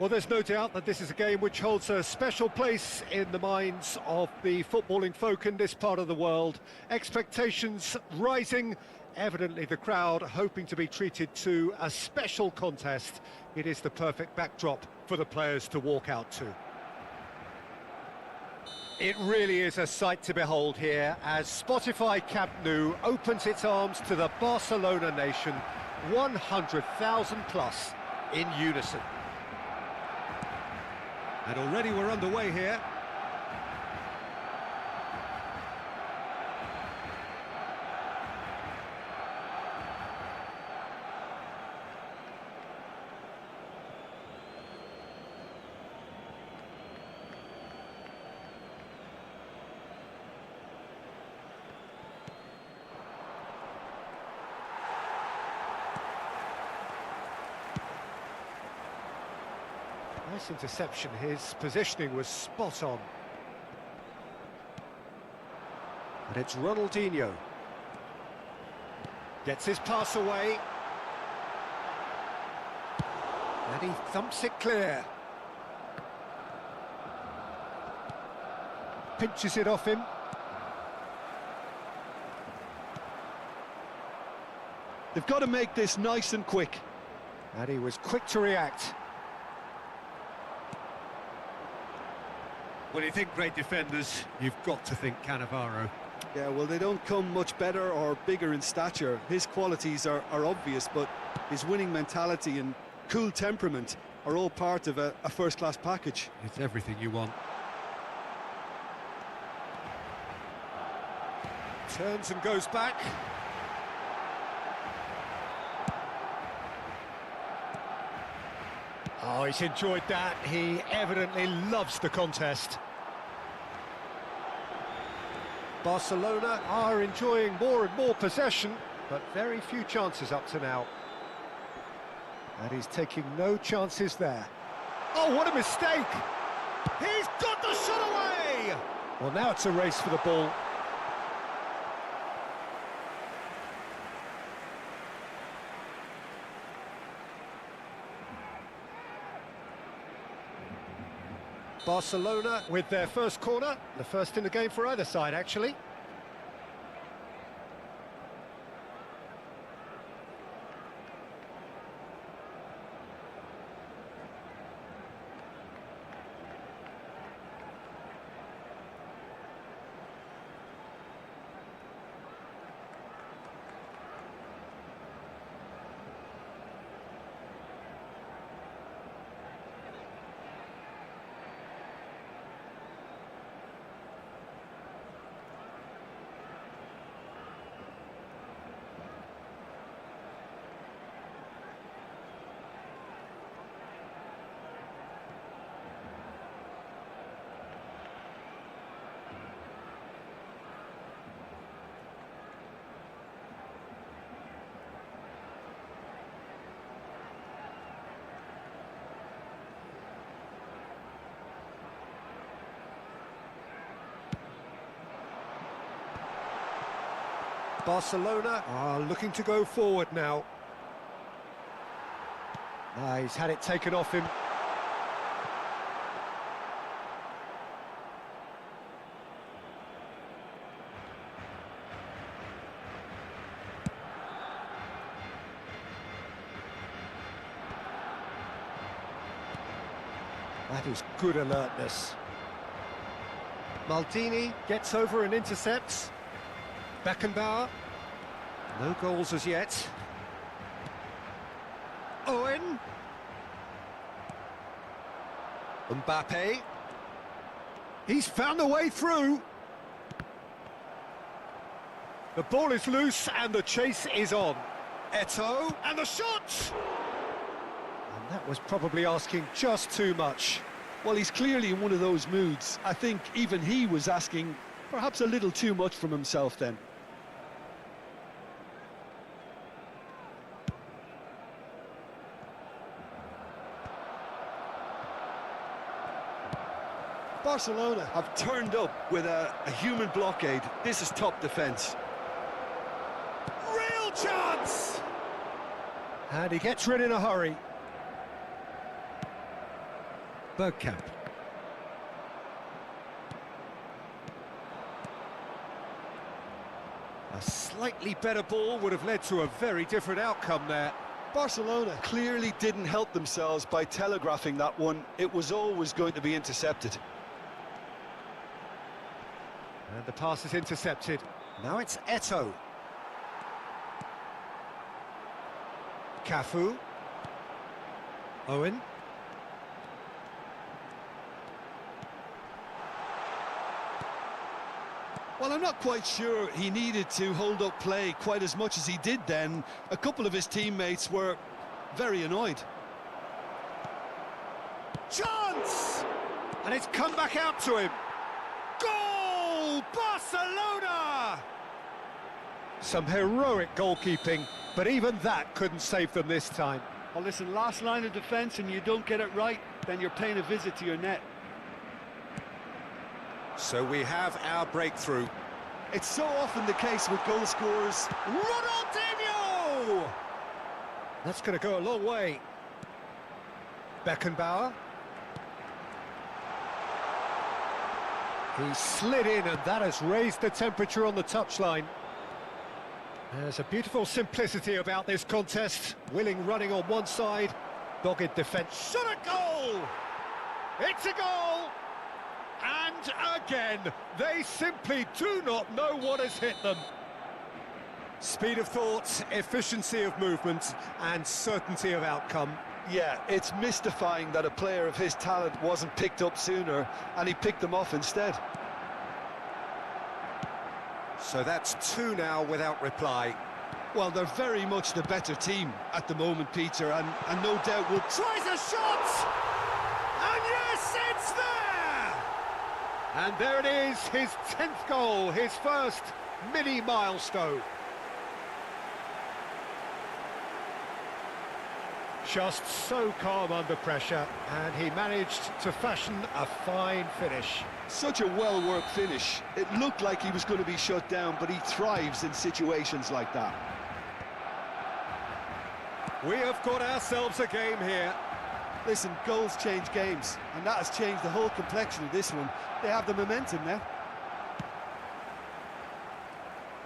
Well, there's no doubt that this is a game which holds a special place in the minds of the footballing folk in this part of the world. Expectations rising, evidently the crowd hoping to be treated to a special contest. It is the perfect backdrop for the players to walk out to. It really is a sight to behold here as Spotify Camp Nou opens its arms to the Barcelona nation, 100,000 plus in unison. And already we're underway here. Nice interception, his positioning was spot on. And it's Ronaldinho. Gets his pass away. And he thumps it clear. Pinches it off him. They've got to make this nice and quick. And he was quick to react. When you think great defenders, you've got to think Cannavaro. Yeah, well, they don't come much better or bigger in stature. His qualities are obvious, but his winning mentality and cool temperament are all part of a first-class package. It's everything you want. Turns and goes back. Oh, he's enjoyed that. He evidently loves the contest. Barcelona are enjoying more and more possession, but very few chances up to now. And he's taking no chances there. Oh, what a mistake! He's got the shot away! Well, now it's a race for the ball. Barcelona with their first corner, the first in the game for either side, actually. Barcelona are looking to go forward now. He's had it taken off him. That is good alertness. Maldini gets over and intercepts. Beckenbauer. No goals as yet. Owen. Mbappe. He's found a way through. The ball is loose and the chase is on. Eto'o, and the shot! And that was probably asking just too much. Well, he's clearly in one of those moods. I think even he was asking perhaps a little too much from himself then. Barcelona have turned up with a human blockade. This is top defence. Real chance! And he gets rid in a hurry. Bergkamp. A slightly better ball would have led to a very different outcome there. Barcelona clearly didn't help themselves by telegraphing that one. It was always going to be intercepted. And the pass is intercepted. Now it's Eto'o. Cafu. Owen. Well, I'm not quite sure he needed to hold up play quite as much as he did then. A couple of his teammates were very annoyed. Chance! And it's come back out to him. Goal! Barcelona! Some heroic goalkeeping, but even that couldn't save them this time. Well, listen, last line of defence and you don't get it right, then you're paying a visit to your net. So we have our breakthrough. It's so often the case with goal scorers. Ronaldinho! That's going to go a long way. Beckenbauer. He slid in and that has raised the temperature on the touchline. There's a beautiful simplicity about this contest. Willing running on one side, dogged defence. Shot a goal! It's a goal! And again, they simply do not know what has hit them. Speed of thought, efficiency of movement, and certainty of outcome. Yeah, it's mystifying that a player of his talent wasn't picked up sooner, and he picked them off instead. So that's two now without reply. Well, they're very much the better team at the moment, Peter, and no doubt will... Tries a shot! And yes, it's there! And there it is, his 10th goal, his first mini milestone. Just so calm under pressure, and he managed to fashion a fine finish. Such a well-worked finish. It looked like he was going to be shut down, but he thrives in situations like that. We have got ourselves a game here. Listen, goals change games, and that has changed the whole complexion of this one. They have the momentum now.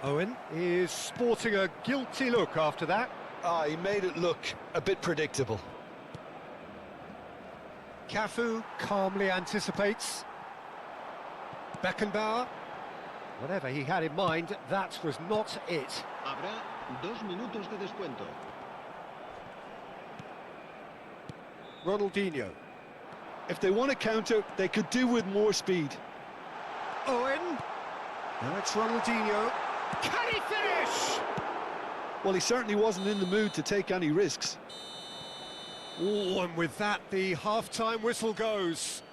Owen is sporting a guilty look after that. He made it look a bit predictable. Cafu calmly anticipates. Beckenbauer. Whatever he had in mind, that was not it. Habrá 2 minutos de descuento. Ronaldinho. If they want to counter, they could do with more speed. Owen. Now it's Ronaldinho. Can he finish? Well, he certainly wasn't in the mood to take any risks. Oh, and with that, the half-time whistle goes.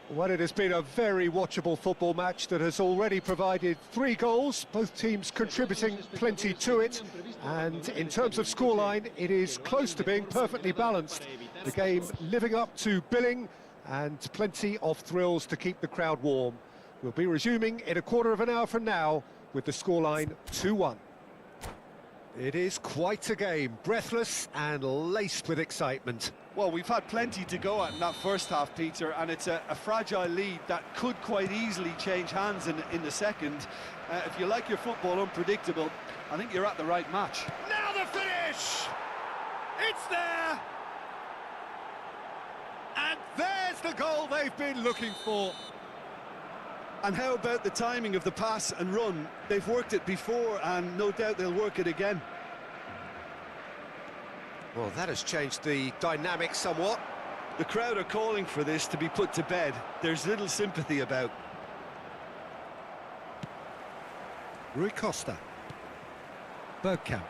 Well, it has been a very watchable football match that has already provided 3 goals, both teams contributing plenty to it. And in terms of scoreline, it is close to being perfectly balanced. The game living up to billing and plenty of thrills to keep the crowd warm. We'll be resuming in a quarter of an hour from now with the scoreline 2-1. It is quite a game, breathless and laced with excitement. Well, we've had plenty to go at in that first half, Peter, and it's a fragile lead that could quite easily change hands in the second. If you like your football unpredictable, I think you're at the right match. Now the finish! It's there! And there's the goal they've been looking for. And how about the timing of the pass and run? They've worked it before, and no doubt they'll work it again. Well, that has changed the dynamic somewhat. The crowd are calling for this to be put to bed. There's little sympathy about. Rui Costa. Bergkamp.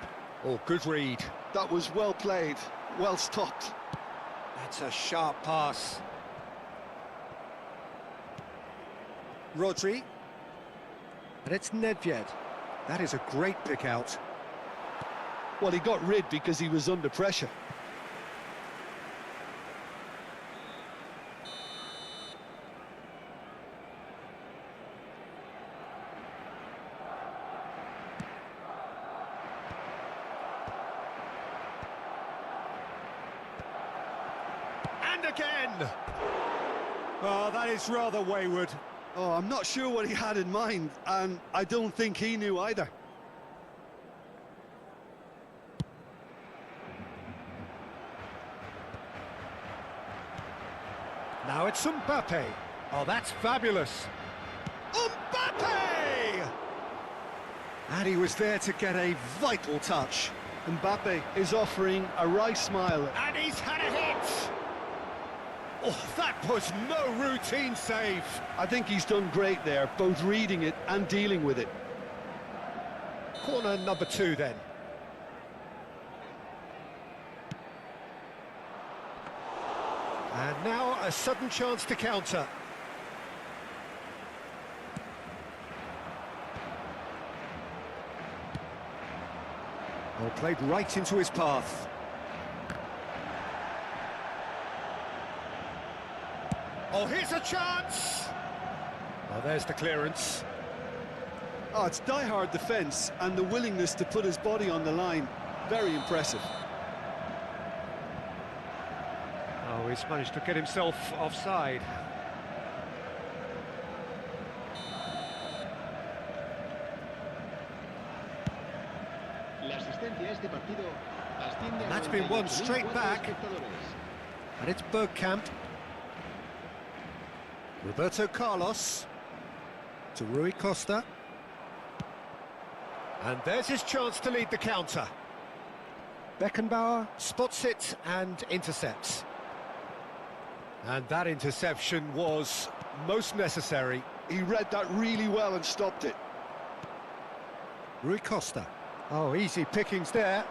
Oh, good read. That was well played, well stopped. That's a sharp pass. Rodri. And it's Nedved. That is a great pick out. Well, he got rid because he was under pressure. And again! Oh, that is rather wayward. Oh, I'm not sure what he had in mind, and I don't think he knew either. Now it's Mbappe. Oh, that's fabulous. Mbappe! And he was there to get a vital touch. Mbappe is offering a wry smile. And he's had a hit! Oh, that was no routine save. I think he's done great there, both reading it and dealing with it. Corner number 2 then. And now a sudden chance to counter. Oh, played right into his path. Oh, here's a chance! Oh, there's the clearance. Oh, it's die-hard defence and the willingness to put his body on the line. Very impressive. Oh, he's managed to get himself offside. And that's been won straight back. And it's Bergkamp. Roberto Carlos. To Rui Costa. And there's his chance to lead the counter. Beckenbauer spots it and intercepts. And that interception was most necessary. He read that really well and stopped it. Rui Costa. Oh, easy pickings there.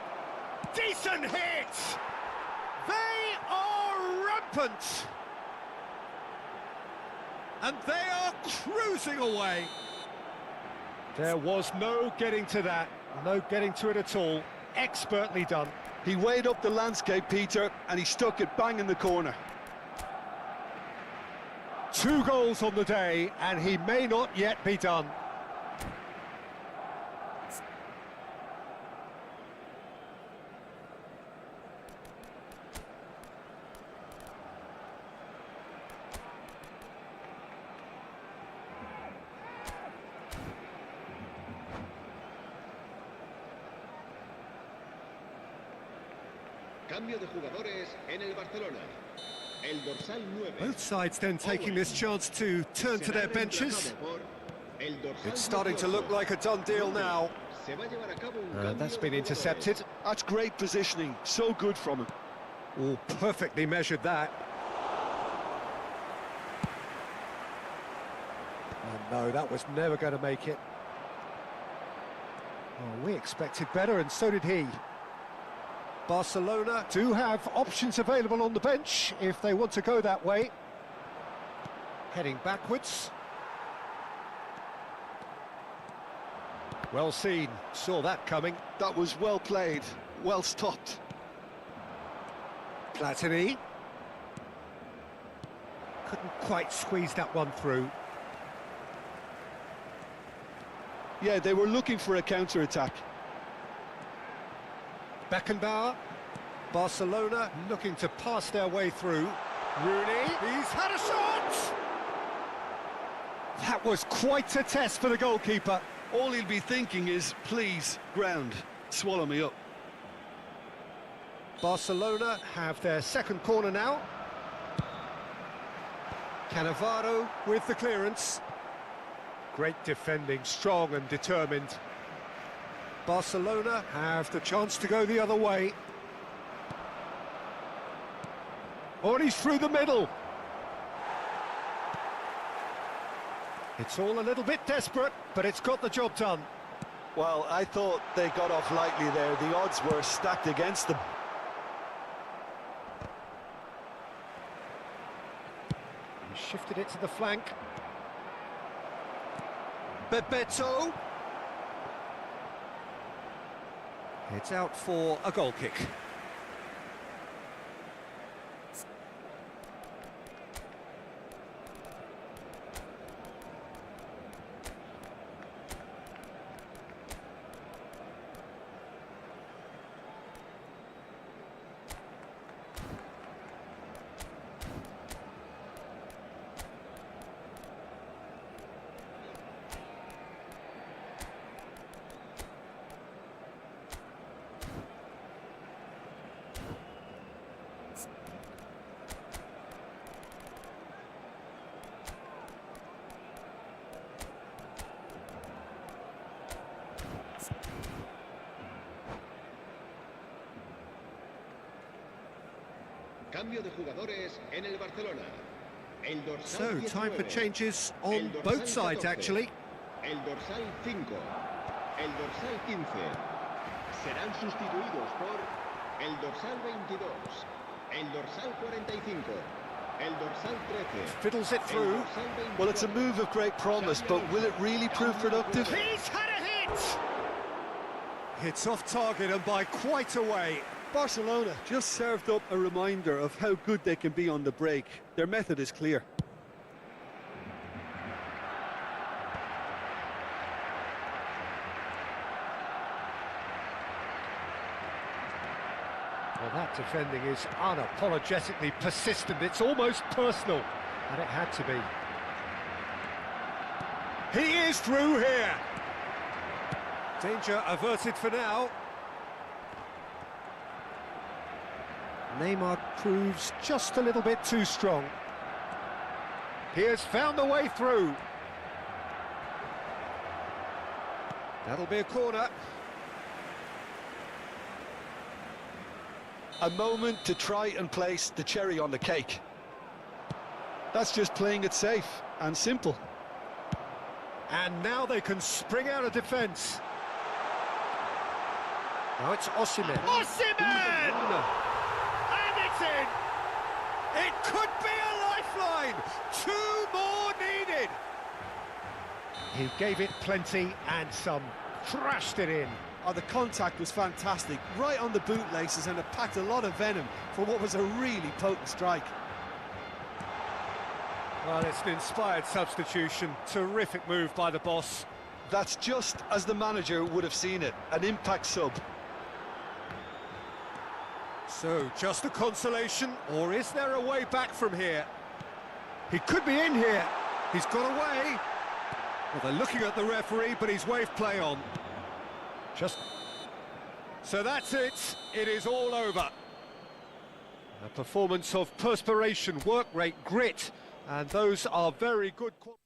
Decent hit! They are rampant! And they are cruising away. There was no getting to that. No getting to it at all. Expertly done. He weighed up the landscape, Peter, and he stuck it bang in the corner. 2 goals on the day, and he may not yet be done. Cambio de jugadores en el Barcelona. El dorsal 9. Both sides then taking this chance to turn to their benches. It's starting to look like a done deal now. That's been intercepted. That's great positioning, so good from him. Oh, perfectly measured that. Oh no, that was never going to make it. Oh, we expected better, and so did he. Barcelona do have options available on the bench if they want to go that way. Heading backwards. Well seen, saw that coming. That was well played, well stopped. Platini. Couldn't quite squeeze that one through. Yeah, they were looking for a counter-attack. Beckenbauer. Barcelona looking to pass their way through. Rooney, he's had a shot! That was quite a test for the goalkeeper. All he'll be thinking is, please, ground, swallow me up. Barcelona have their second corner now. Cannavaro with the clearance. Great defending, strong and determined. Barcelona have the chance to go the other way. Oh, and he's through the middle. It's all a little bit desperate, but it's got the job done. Well, I thought they got off lightly there. The odds were stacked against them. He shifted it to the flank. Bebeto. It's out for a goal kick. Cambio de jugadores en el Barcelona. El dorsal So, time for 19. changes El on dorsal both sides, 14. actually. El dorsal 5. El dorsal 15. Serán sustituidos por el dorsal 22. El dorsal 45. El dorsal 13. Fiddles it El through. dorsal 24. Well, it's a move of great promise, but will it really prove productive? He's had a hit! Hits off target and by quite a way. Barcelona just served up a reminder of how good they can be on the break. Their method is clear. Well, that defending is unapologetically persistent. It's almost personal, and it had to be. He is through here. Danger averted for now. Neymar proves just a little bit too strong. He has found the way through. That'll be a corner. A moment to try and place the cherry on the cake. That's just playing it safe and simple. And now they can spring out of defence. Now it's Osimhen. Osimhen! And it's in! It could be a lifeline! 2 more needed! He gave it plenty and some. Thrashed it in. Oh, the contact was fantastic, right on the bootlaces, and it packed a lot of venom for what was a really potent strike. Well, it's an inspired substitution. Terrific move by the boss. That's just as the manager would have seen it, an impact sub. So, just a consolation, or is there a way back from here? He could be in here. He's got away. Well, they're looking at the referee, but he's waved play on. So that's it. It is all over. A performance of perspiration, work rate, grit, and those are very good qualities.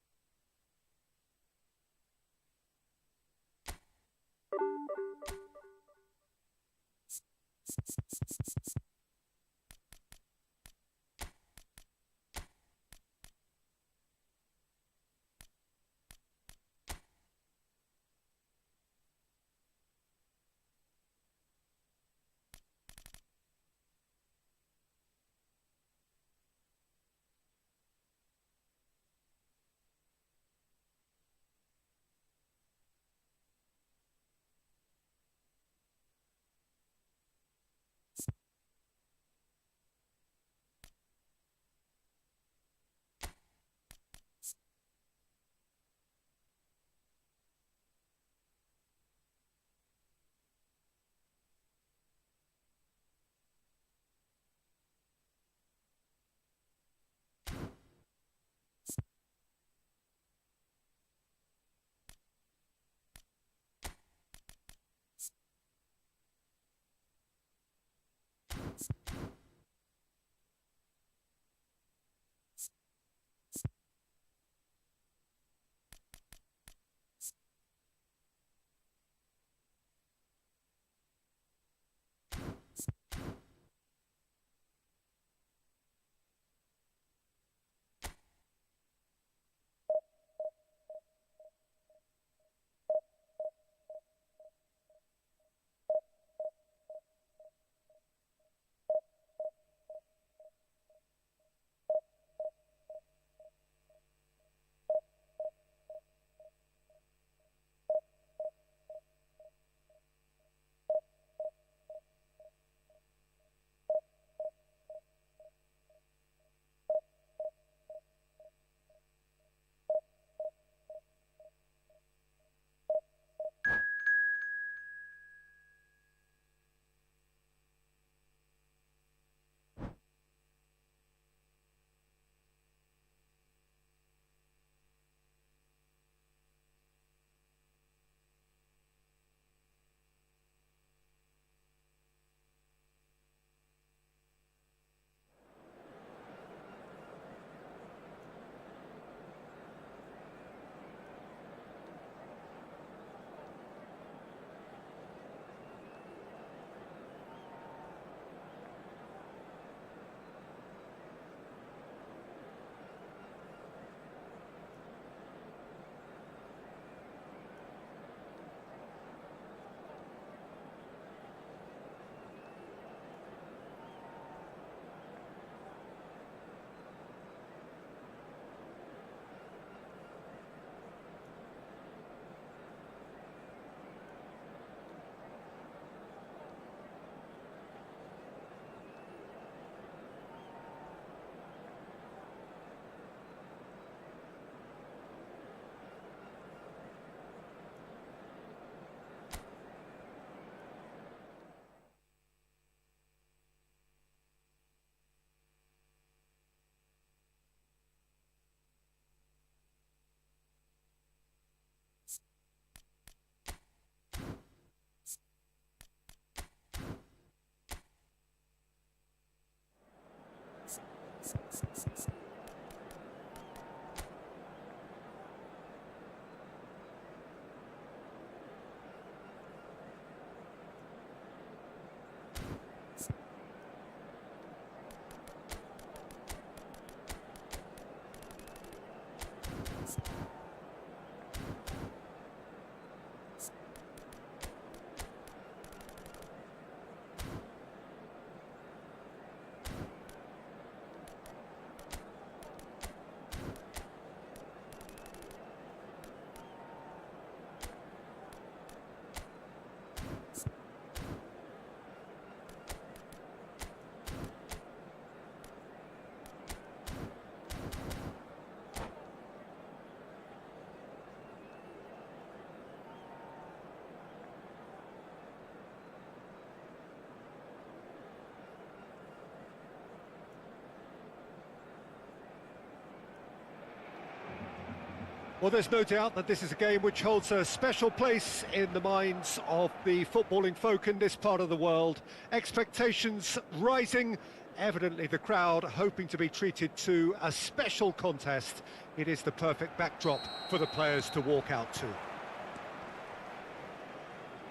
Well, there's no doubt that this is a game which holds a special place in the minds of the footballing folk in this part of the world. Expectations rising, evidently the crowd hoping to be treated to a special contest. It is the perfect backdrop for the players to walk out to.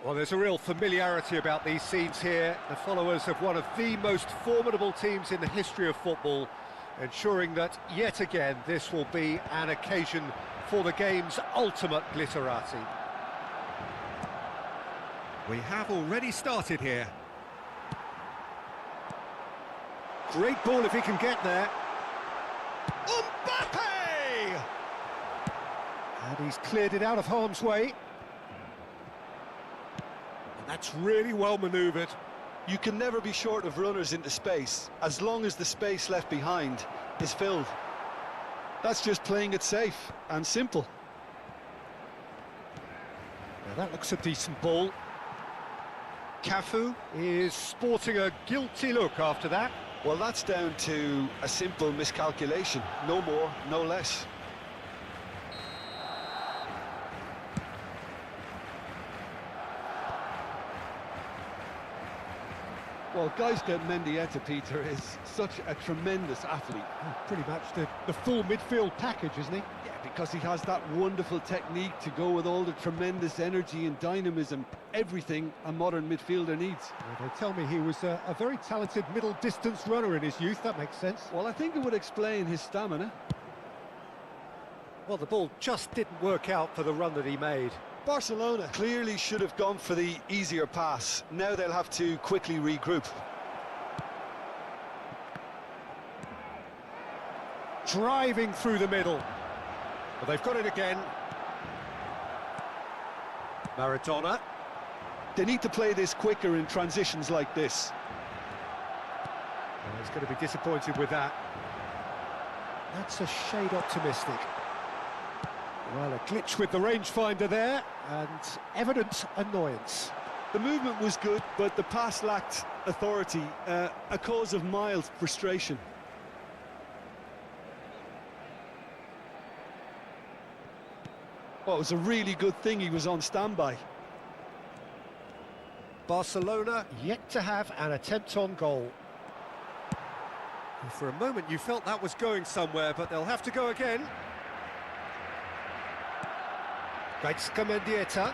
Well, there's a real familiarity about these scenes here. The followers of one of the most formidable teams in the history of football, ensuring that, yet again, this will be an occasion for the game's ultimate glitterati. We have already started here. Great ball if he can get there. Mbappe! And he's cleared it out of harm's way. And that's really well manoeuvred. You can never be short of runners into space, as long as the space left behind is filled. That's just playing it safe and simple. Now that looks a decent ball. Cafu is sporting a guilty look after that. Well, that's down to a simple miscalculation. No more, no less. Well, Gaizka Mendieta, Peter, is such a tremendous athlete. Pretty much the full midfield package, isn't he? Yeah, because he has that wonderful technique to go with all the tremendous energy and dynamism, everything a modern midfielder needs. Well, they tell me he was a very talented middle-distance runner in his youth. That makes sense. Well, I think it would explain his stamina. Well, the ball just didn't work out for the run that he made. Barcelona clearly should have gone for the easier pass. Now they'll have to quickly regroup. Driving through the middle. Well, they've got it again. Maradona. They need to play this quicker in transitions like this. Well, he's going to be disappointed with that. That's a shade optimistic. Well, a glitch with the rangefinder there, and evident annoyance. The movement was good, but the pass lacked authority, a cause of mild frustration. Well, it was a really good thing he was on standby. Barcelona yet to have an attempt on goal. And for a moment you felt that was going somewhere, but they'll have to go again. Gaizka Mendieta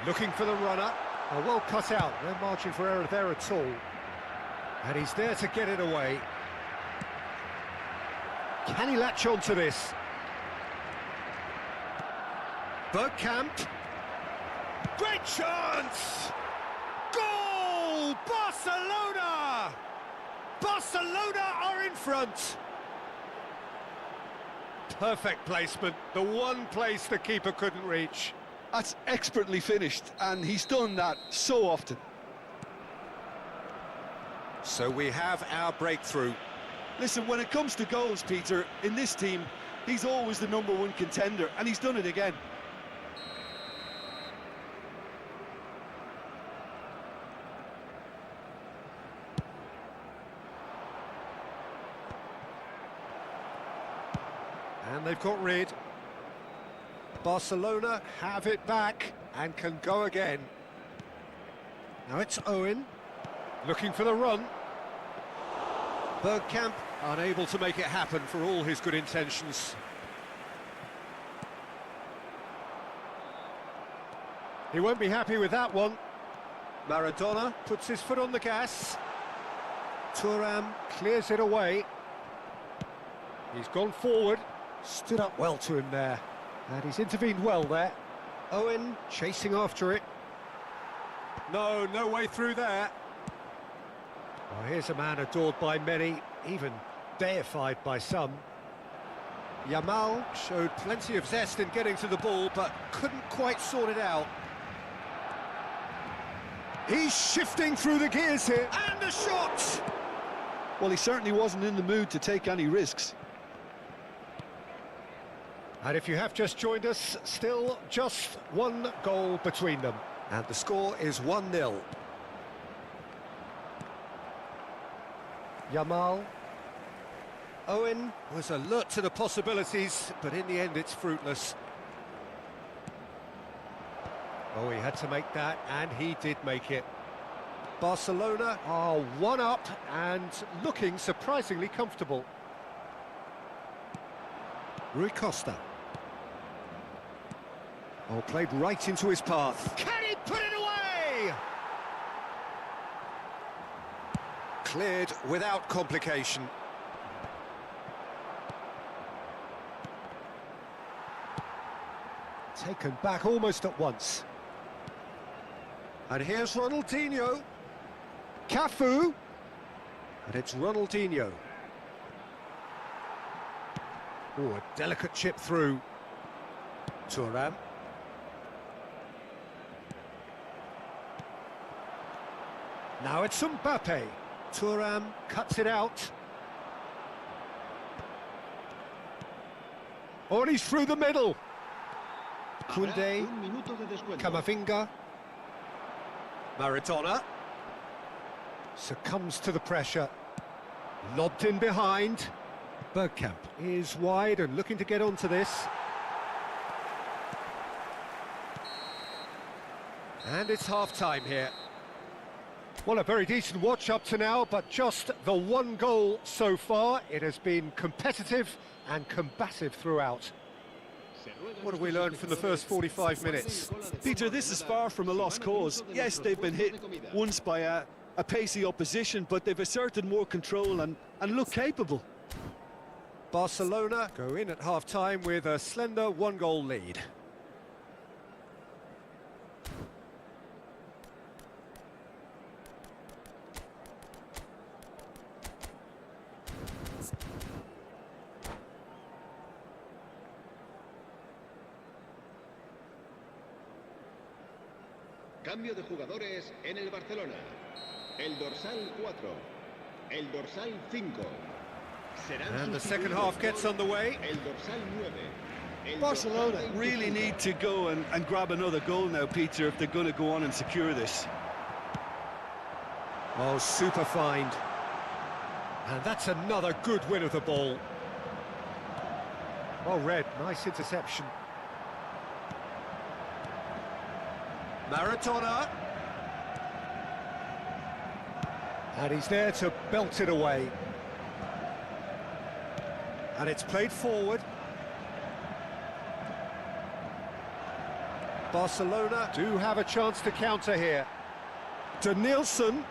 looking for the runner. Oh, well cut out, no margin for error there at all. And he's there to get it away. Can he latch on to this? Bergkamp. Great chance! Goal! Barcelona! Barcelona are in front! Perfect placement, the one place the keeper couldn't reach. That's expertly finished, and he's done that so often. So we have our breakthrough. Listen, when it comes to goals, Peter, in this team, he's always the #1 contender, and he's done it again. And they've got rid. Barcelona have it back and can go again. Now it's Owen, looking for the run. Bergkamp Unable to make it happen for all his good intentions. He won't be happy with that one. Maradona puts his foot on the gas. Thuram clears it away. He's gone forward, stood up well to him there, and he's intervened well there. Owen chasing after it. No way through there. Well, here's a man adored by many, even deified by some. Yamal showed plenty of zest in getting to the ball, but couldn't quite sort it out. He's shifting through the gears here, and the shot! Well, he certainly wasn't in the mood to take any risks. And if you have just joined us, still just one goal between them. And the score is 1-0. Yamal. Owen was alert to the possibilities, but in the end it's fruitless. Oh, he had to make that, and he did make it. Barcelona are one up and looking surprisingly comfortable. Rui Costa. Oh, played right into his path. Can he put it away? Cleared without complication. Taken back almost at once. And here's Ronaldinho. Cafu. And it's Ronaldinho. Oh, a delicate chip through. Thuram. Now it's Mbappe. Thuram cuts it out. Oh, and he's through the middle. Koundé. Camavinga. Maradona. Succumbs to the pressure. Lobbed in behind. Bergkamp is wide and looking to get onto this. And it's half-time here. Well, a very decent watch up to now, but just the one goal so far. It has been competitive and combative throughout. What have we learned from the first 45 minutes? Peter, this is far from a lost cause. Yes, they've been hit once by a pacey opposition, but they've asserted more control and look capable. Barcelona go in at half-time with a slender one-goal lead. Cambio de jugadores en el Barcelona. El dorsal 4. El dorsal 5. And the second half gets underway. El dorsal 9. El Barcelona dorsal really 25. need to go and grab another goal now, Peter, if they're going to go on and secure this. Oh, super find. And that's another good win of the ball. Well read, nice interception. Maradona. And he's there to belt it away. And it's played forward. Barcelona do have a chance to counter here. Denilson.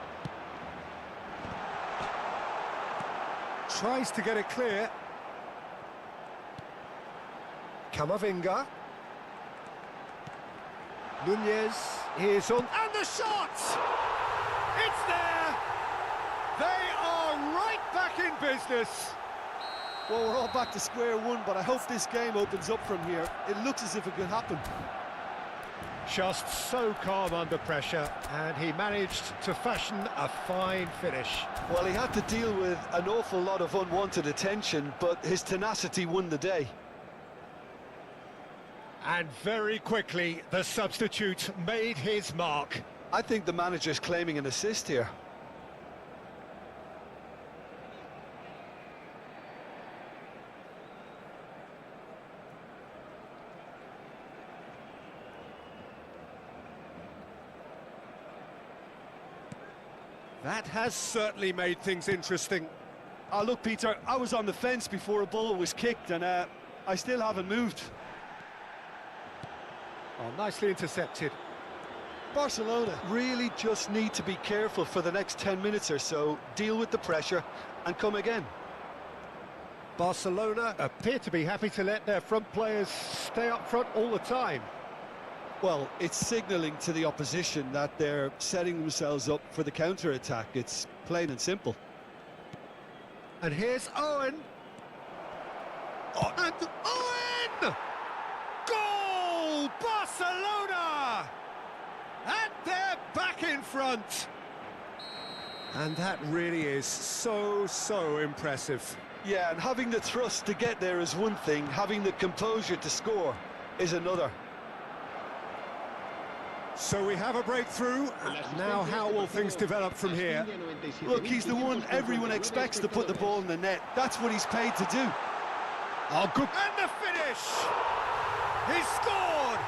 Tries to get it clear. Camavinga. Nunez is on, and the shot! It's there! They are right back in business. Well, we're all back to square one, but I hope this game opens up from here. It looks as if it could happen. Just so calm under pressure, and he managed to fashion a fine finish. Well, he had to deal with an awful lot of unwanted attention, but his tenacity won the day. And very quickly, the substitute made his mark. I think the manager's claiming an assist here. That has certainly made things interesting. Look, Peter, I was on the fence before a ball was kicked, and I still haven't moved. Oh, nicely intercepted. Barcelona really just need to be careful for the next 10 minutes or so, deal with the pressure, and come again. Barcelona appear to be happy to let their front players stay up front all the time. Well, it's signalling to the opposition that they're setting themselves up for the counter-attack. It's plain and simple. And here's Owen. Oh, and Owen! Goal! Barcelona! And they're back in front. And that really is so impressive. Yeah, and having the thrust to get there is one thing, having the composure to score is another. So we have a breakthrough. Now how will things develop from here? Look, he's the one everyone expects to put the ball in the net. That's what he's paid to do. Oh, good. And the finish! He scored!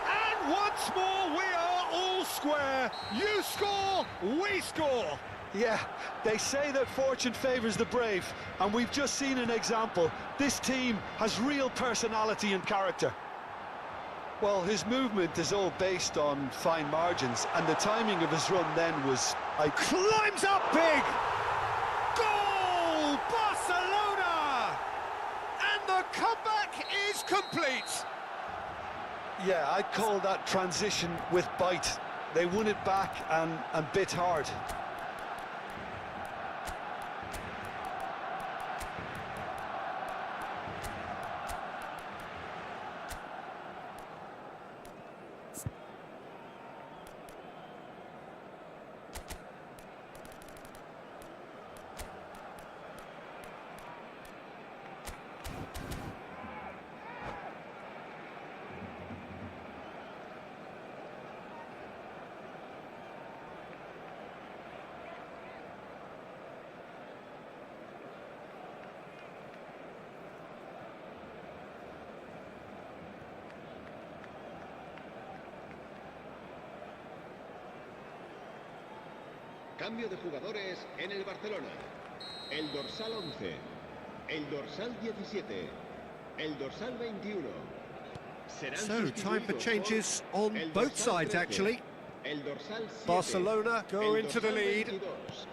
And once more we are all square. You score, we score. Yeah, they say that fortune favours the brave, and we've just seen an example. This team has real personality and character. Well, his movement is all based on fine margins, and the timing of his run then was... Climbs up big! Goal! Barcelona! And the comeback is complete! Yeah, I'd call that transition with bite. They won it back and bit hard. Cambio de jugadores en el Barcelona. El dorsal 11, el dorsal 17, el dorsal 21. So, time for changes on both sides, actually. El dorsal 7, Barcelona go into the lead. 22.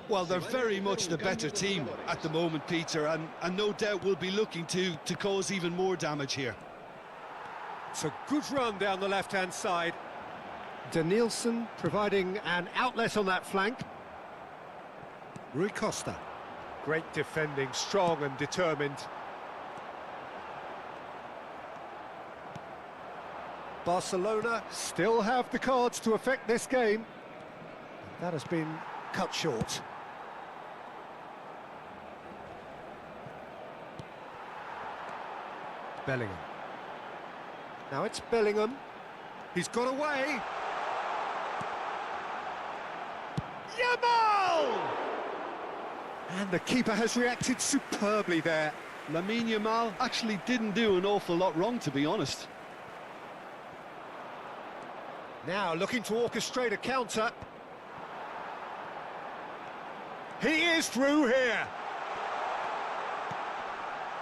Well, they're very much the better team at the moment, Peter, and no doubt will be looking to cause even more damage here. It's a good run down the left-hand side. Danielson providing an outlet on that flank. Rui Costa. Great defending, strong and determined. Barcelona still have the cards to affect this game. That has been cut short. Bellingham. Now it's Bellingham. He's got away. Yamal! And the keeper has reacted superbly there. Lamine Yamal actually didn't do an awful lot wrong, to be honest. Now looking to orchestrate a counter. He is through here.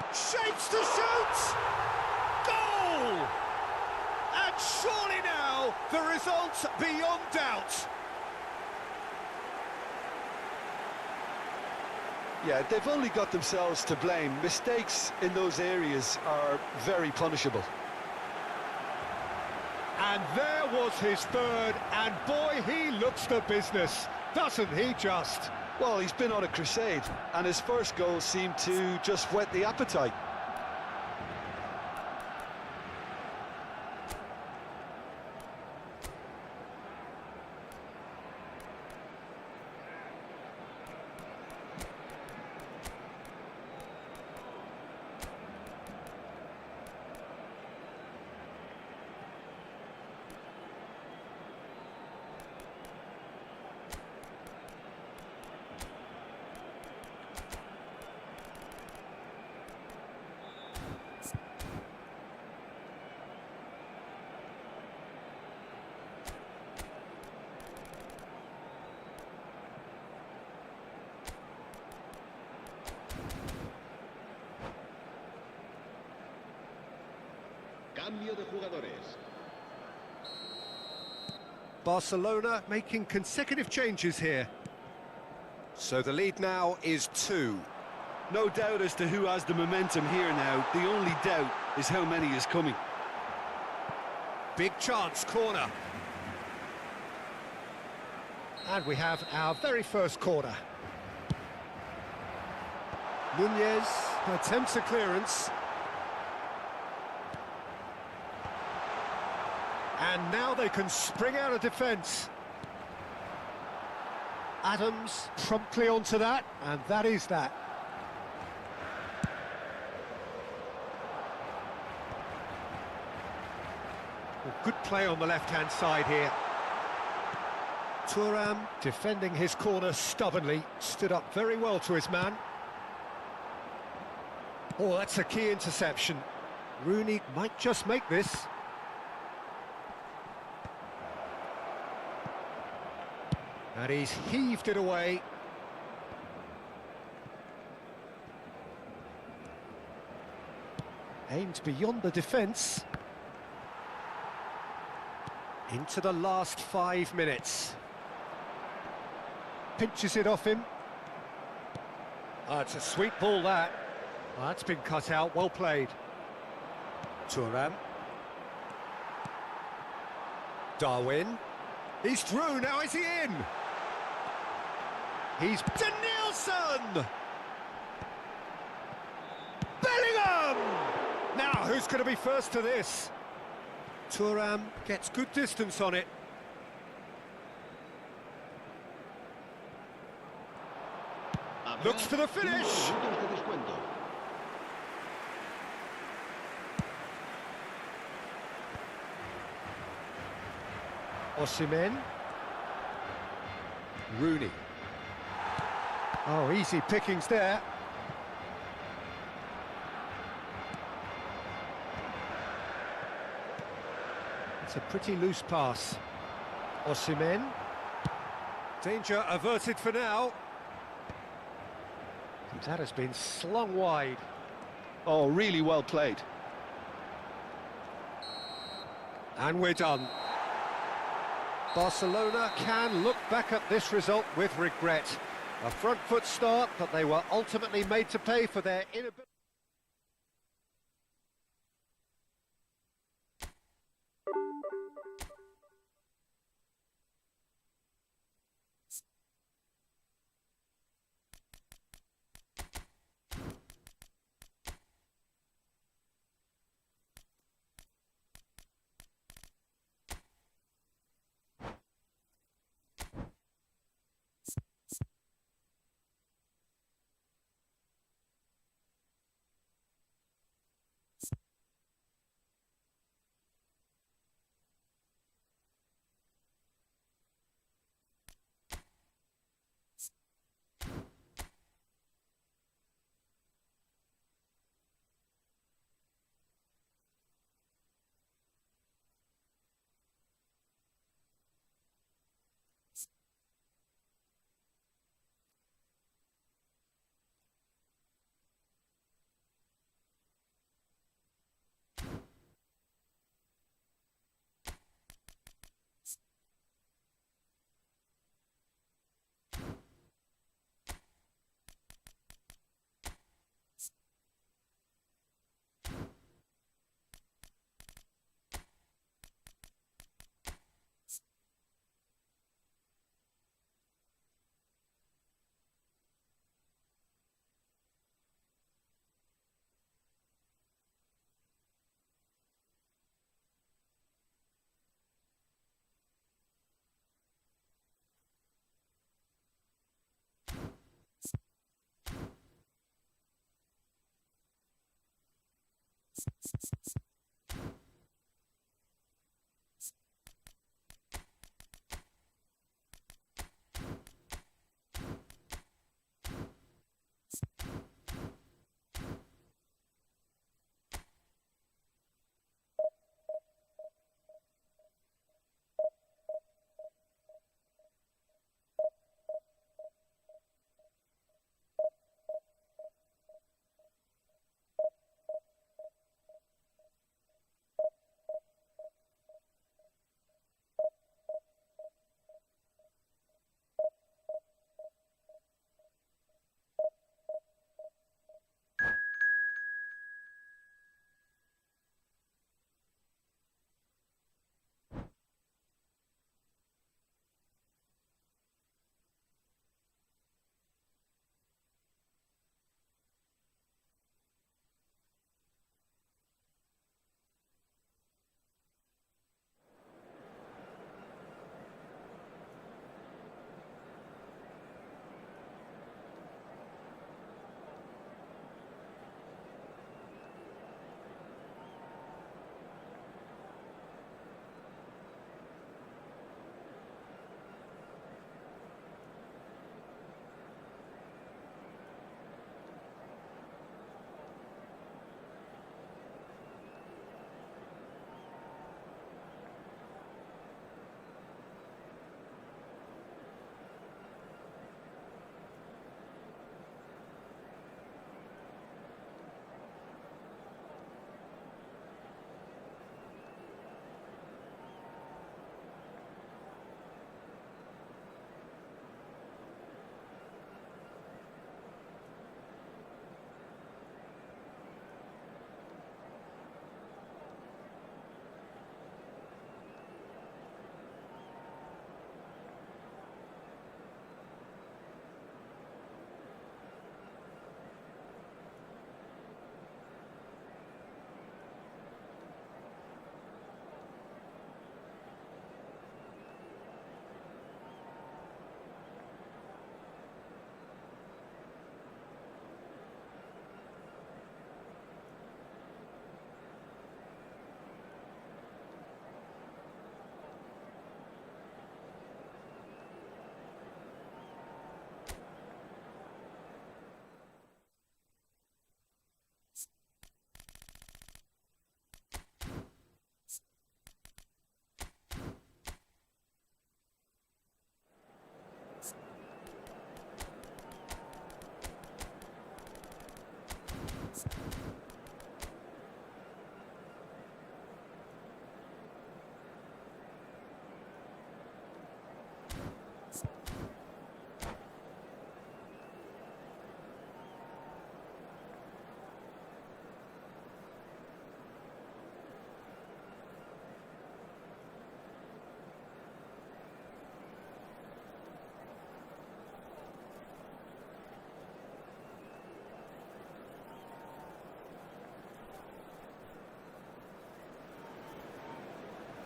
Shapes to shoot! Goal! And surely now the result's beyond doubt. Yeah, they've only got themselves to blame. Mistakes in those areas are very punishable. And there was his third, and boy, he looks the business, doesn't he just? Well, he's been on a crusade, and his first goal seemed to just whet the appetite. Cambio de jugadores. Barcelona making consecutive changes here. So the lead now is 2. No doubt as to who has the momentum here now. The only doubt is how many is coming. Big chance, corner. And we have our very first corner. Nunez attempts a clearance. And now they can spring out of defence. Adams promptly onto that, and that is that. Well, good play on the left-hand side here. Thuram defending his corner stubbornly, stood up very well to his man. Oh, that's a key interception. Rooney might just make this. And he's heaved it away. Aimed beyond the defence. Into the last 5 minutes. Pinches it off him. Oh, it's a sweet ball, that. Oh, that's been cut out, well played. Thuram. Darwin. He's through, now is he in? He's Danielson! Bellingham! Now, who's going to be first to this? Thuram gets good distance on it. Looks for the finish! 5 minutos de descuento. Osimhen. Rooney. Oh, easy pickings there. It's a pretty loose pass. Osimhen. Danger averted for now. That has been slung wide. Oh, really well played. And we're done. Barcelona can look back at this result with regret. A front foot start, but they were ultimately made to pay for their inability.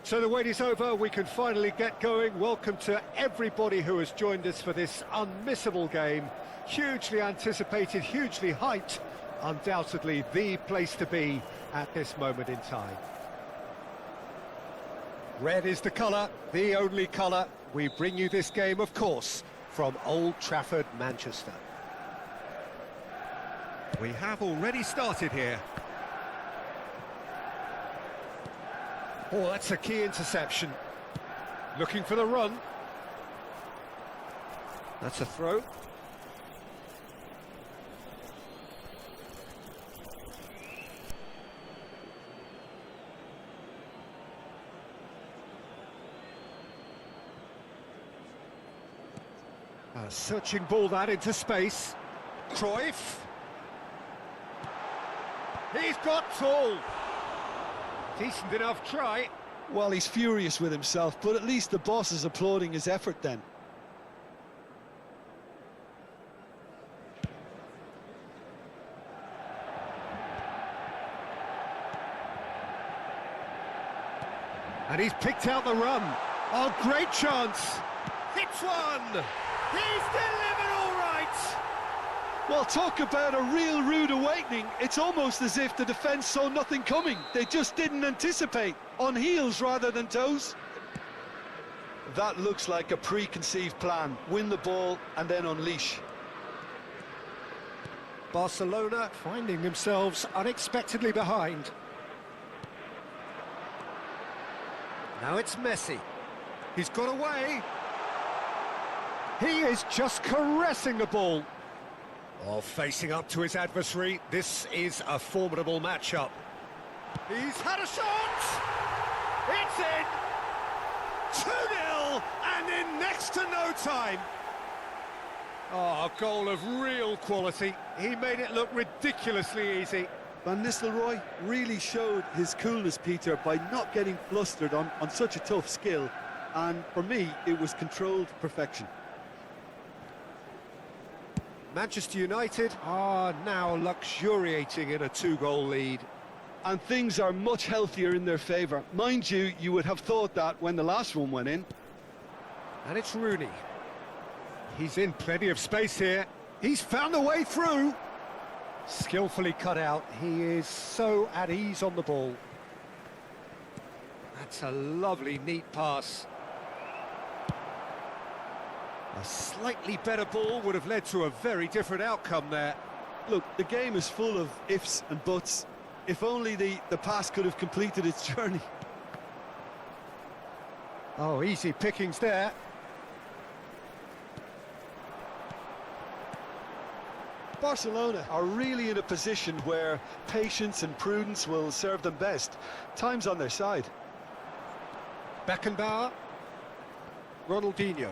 So the wait is over, we can finally get going. Welcome to everybody who has joined us for this unmissable game. Hugely anticipated, hugely hyped, undoubtedly the place to be at this moment in time. Red is the colour, the only colour. We bring you this game, of course, from Old Trafford, Manchester. We have already started here. Oh, that's a key interception. Looking for the run. That's a throw. A searching ball that into space. Cruyff. He's got tall. Decent enough try. Well, he's furious with himself, but at least the boss is applauding his effort then. And he's picked out the run. Oh, great chance. Hits one. He's delivered all right. Well, talk about a real rude awakening. It's almost as if the defence saw nothing coming. They just didn't anticipate. On heels rather than toes. That looks like a preconceived plan. Win the ball and then unleash. Barcelona finding themselves unexpectedly behind. Now it's Messi. He's got away. He is just caressing the ball. Oh, facing up to his adversary, this is a formidable matchup. He's had a shot! It's in! 2-0, and in next to no time. Oh, a goal of real quality. He made it look ridiculously easy. Van Nistelrooy really showed his coolness, Peter, by not getting flustered on such a tough skill. And for me, it was controlled perfection. Manchester United are now luxuriating in a 2-goal lead. And things are much healthier in their favour. Mind you, you would have thought that when the last one went in. And it's Rooney. He's in plenty of space here. He's found a way through. Skillfully cut out. He is so at ease on the ball. That's a lovely, neat pass. A slightly better ball would have led to a very different outcome there. Look, the game is full of ifs and buts. If only the pass could have completed its journey. Oh, easy pickings there. Barcelona are really in a position where patience and prudence will serve them best. Time's on their side. Beckenbauer. Ronaldinho.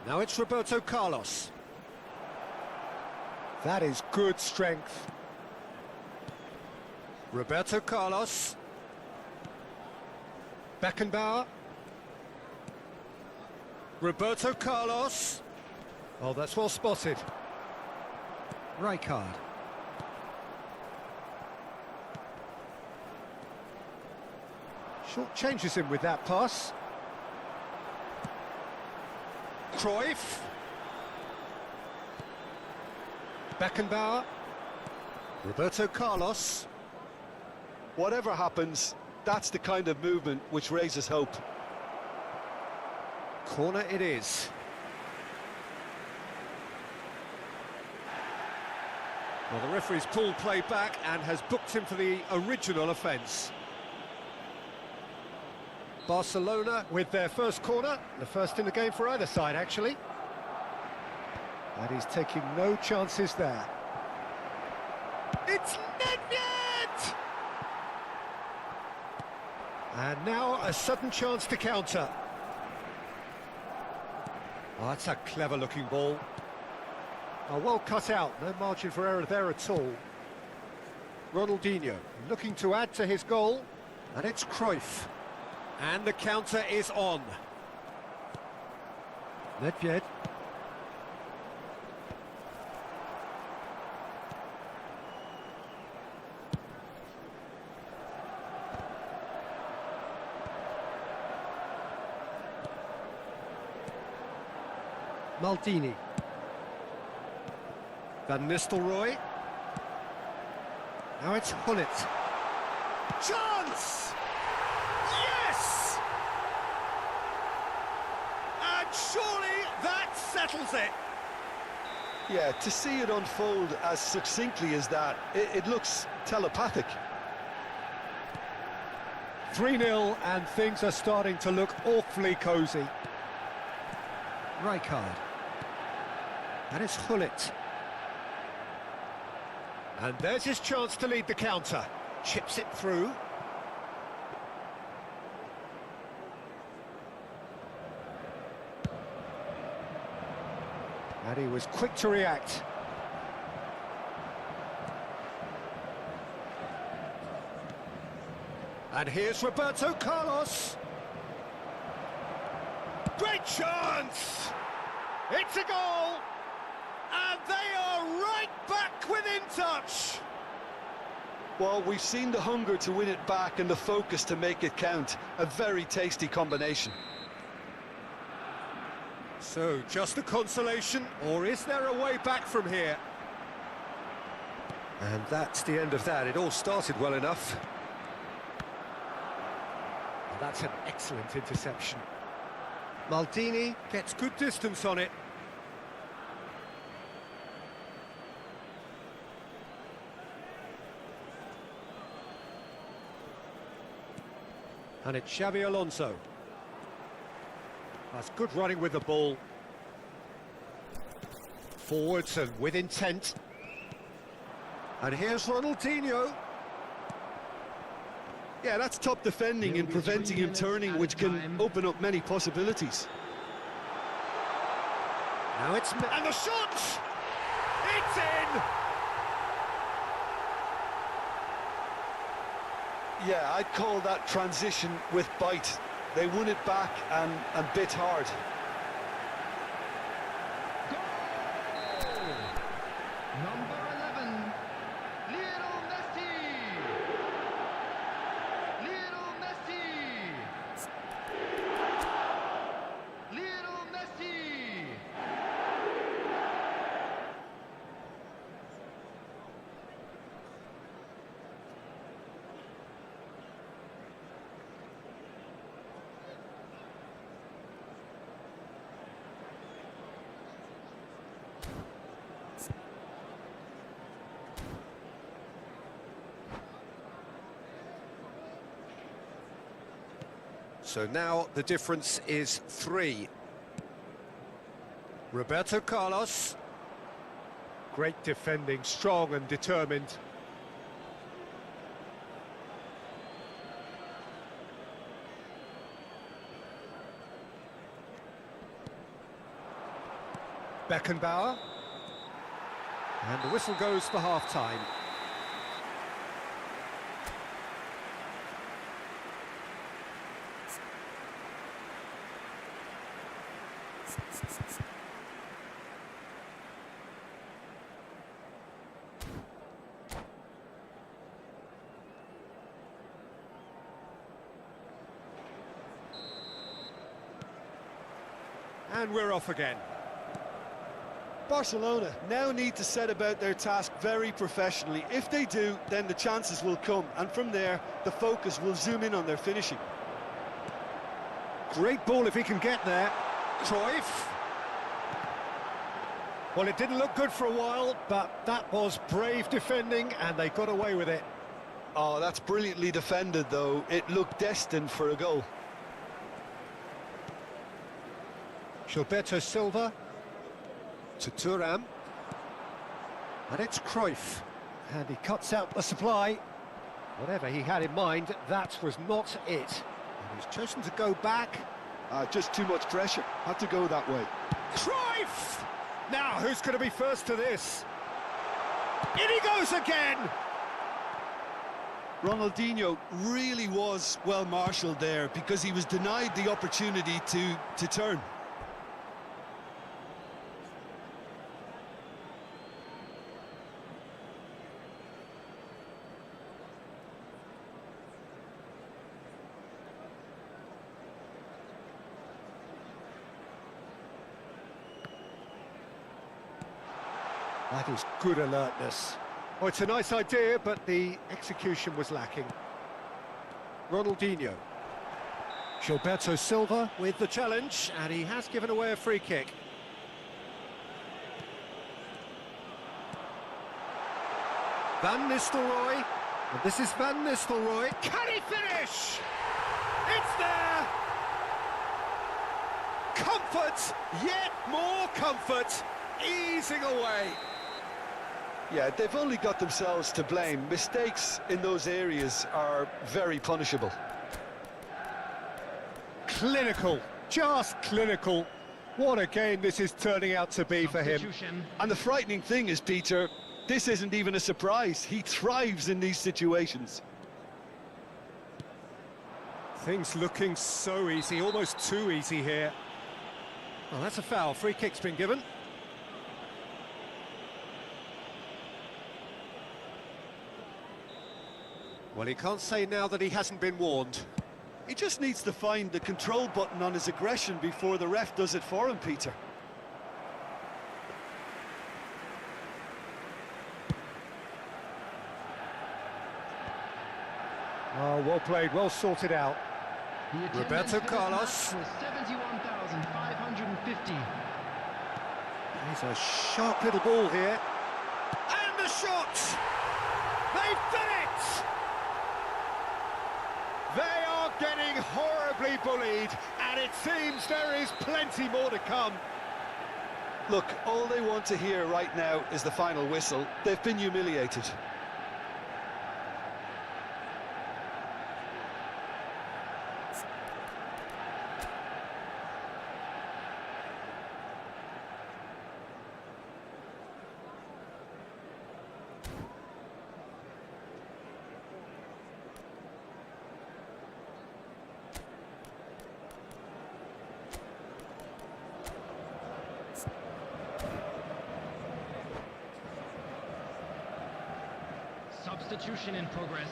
Now it's Roberto Carlos. That is good strength. Roberto Carlos. Beckenbauer. Roberto Carlos. Oh, that's well spotted. Rijkaard. Short changes him with that pass. Cruyff. Beckenbauer. Roberto Carlos. Whatever happens, that's the kind of movement which raises hope. Corner it is. Well, the referee's pulled play back and has booked him for the original offence. Barcelona with their first corner, the first in the game for either side, actually. And he's taking no chances there. It's Nedved! And now a sudden chance to counter. Oh, that's a clever-looking ball. Oh, well cut out, no margin for error there at all. Ronaldinho looking to add to his goal, and it's Cruyff. And the counter is on. Nedved. Maldini. Van Nistelrooy. Now it's Gullit. Chance! Yes! And surely that settles it. Yeah, to see it unfold as succinctly as that, it looks telepathic. 3-0 and things are starting to look awfully cosy. Rijkaard. And it's Gullit. And there's his chance to lead the counter. Chips it through. And he was quick to react. And here's Roberto Carlos. Great chance! It's a goal! And they are right back within touch! Well, we've seen the hunger to win it back and the focus to make it count. A very tasty combination. So, just a consolation, or is there a way back from here? And that's the end of that. It all started well enough. And that's an excellent interception. Maldini gets good distance on it. And it's Xabi Alonso. That's good running with the ball. Forwards and with intent. And here's Ronaldinho. Yeah, that's top defending and preventing him turning, which can open up many possibilities. Now it's... And the shot! It's in! Yeah, I'd call that transition with bite. They won it back and bit hard. Number 11, Lionel Messi. Lionel Messi. Lionel Messi. So now the difference is 3. Roberto Carlos. Great defending, strong and determined. Beckenbauer. And the whistle goes for half-time. And we're off again. Barcelona now need to set about their task very professionally. If they do, then the chances will come, and from there, the focus will zoom in on their finishing. Great ball if he can get there. Cruyff. Well, it didn't look good for a while, but that was brave defending, and they got away with it. Oh, that's brilliantly defended, though. It looked destined for a goal. Gilberto Silva to Thuram. And it's Cruyff. And he cuts out the supply. Whatever he had in mind, that was not it. And he's chosen to go back. Just too much pressure. Had to go that way. Cruyff! Now, who's going to be first to this? In he goes again! Ronaldinho really was well marshalled there because he was denied the opportunity to turn. That is good alertness. Oh, it's a nice idea, but the execution was lacking. Ronaldinho. Gilberto Silva with the challenge, and he has given away a free kick. Van Nistelrooy, and this is Van Nistelrooy. Can he finish? It's there! Comfort, yet more comfort, easing away. Yeah, they've only got themselves to blame. Mistakes in those areas are very punishable. Clinical, just clinical. What a game this is turning out to be for him. And the frightening thing is, Peter, this isn't even a surprise. He thrives in these situations. Things looking so easy, almost too easy here. Well, that's a foul. Free kick's been given. Well, he can't say now that he hasn't been warned. He just needs to find the control button on his aggression before the ref does it for him, Peter. Oh, well played, well sorted out. Roberto Carlos. 71,550. He's a sharp little ball here. And the shot! They've done it! They are getting horribly bullied, and it seems there is plenty more to come. Look, all they want to hear right now is the final whistle. They've been humiliated. Substitution in progress.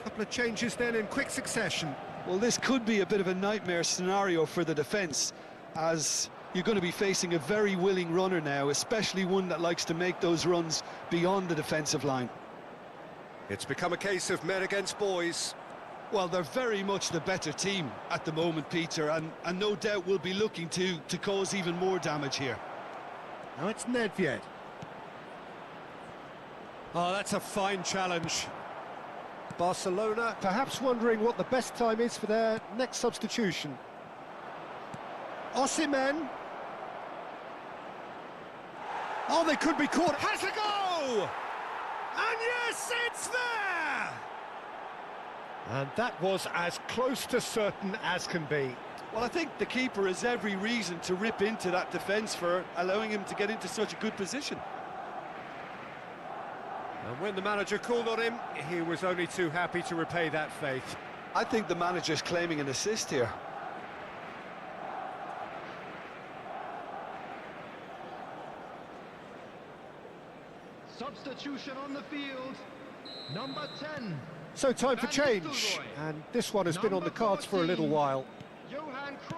Couple of changes then in quick succession. Well, this could be a bit of a nightmare scenario for the defence, as you're going to be facing a very willing runner now, especially one that likes to make those runs beyond the defensive line. It's become a case of men against boys. Well, they're very much the better team at the moment, Peter, and no doubt will be looking to cause even more damage here. Now it's Nedved. Oh, that's a fine challenge. Barcelona perhaps wondering what the best time is for their next substitution. Osimhen. Oh, they could be caught. Has a go! And yes, it's there! And that was as close to certain as can be. Well, I think the keeper has every reason to rip into that defence for allowing him to get into such a good position. And when the manager called on him, he was only too happy to repay that faith. I think the manager's claiming an assist here. Substitution on the field. Number 10. So time for change, and this one has been on the cards for a little while.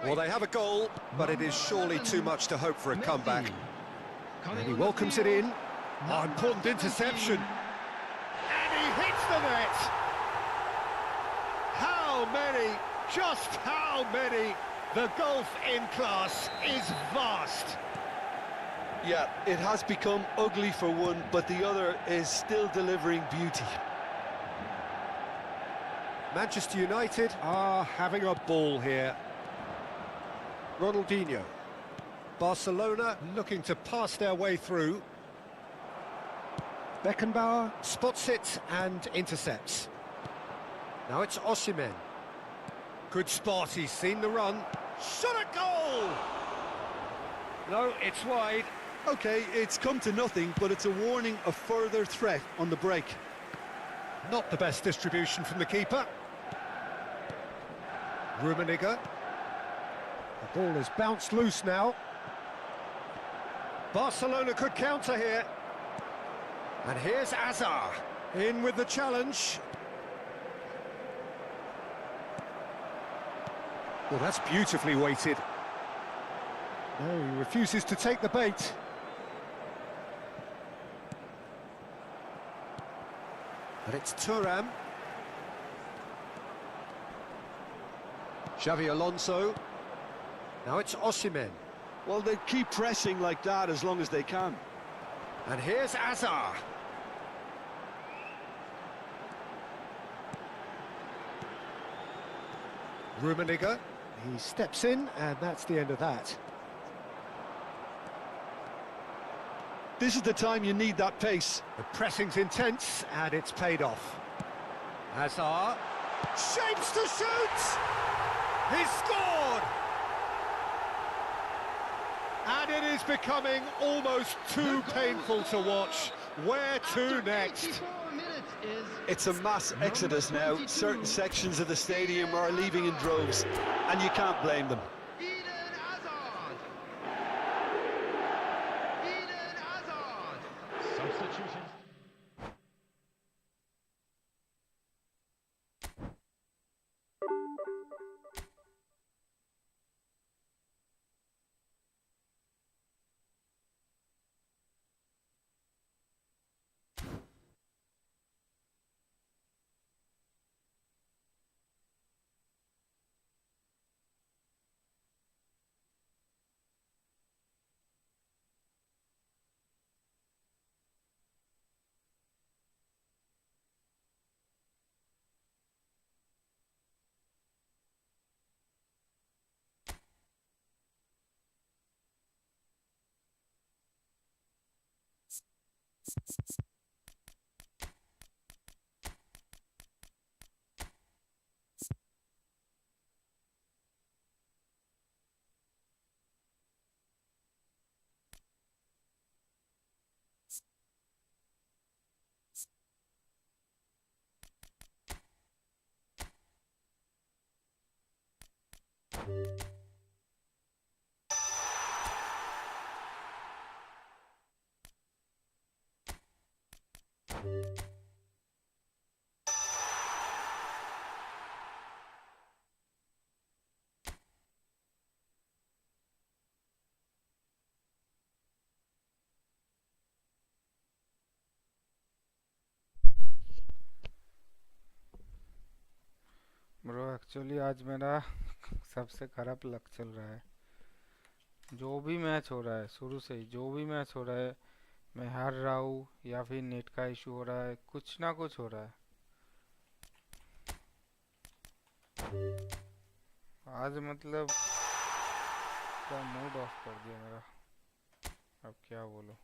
Well, they have a goal, but it is surely too much to hope for a comeback. And he welcomes it in. Oh, important interception. And he hits the net. How many, just how many? The gulf in class is vast. Yeah, it has become ugly for one, but the other is still delivering beauty. Manchester United are having a ball here. Ronaldinho. Barcelona looking to pass their way through. Beckenbauer spots it and intercepts. Now it's Osimhen. Good spot, he's seen the run. Shot a goal! No, it's wide. Okay, it's come to nothing, but it's a warning of further threat on the break. Not the best distribution from the keeper. Rummenigge. The ball is bounced loose now. Barcelona could counter here. And here's Azar. In with the challenge. Well, that's beautifully weighted. No, he refuses to take the bait. But it's Thuram. Xavi Alonso. Now it's Osimhen. Well, they keep pressing like that as long as they can. And here's Azar. Rummenigge. He steps in, and that's the end of that. This is the time you need that pace. The pressing's intense, and it's paid off. Hazard shapes to shoot! He's scored! And it is becoming almost too painful to watch. Where to next? 84 minutes is It's a mass exodus now. Certain sections of the stadium are leaving in droves, and you can't blame them. Eden Hazard. Eden Hazard. Substitution. Bro actually आज मेरा सबसे खराब luck चल रहा है। जो भी match हो रहा है शुरू से ही, जो भी मैच हो रहा है मैं हार रहा हूँ या फिर नेट का इशू हो रहा है, कुछ ना कुछ हो रहा है। आज मतलब पूरा मूड ऑफ कर दिया मेरा, अब क्या बोलूं।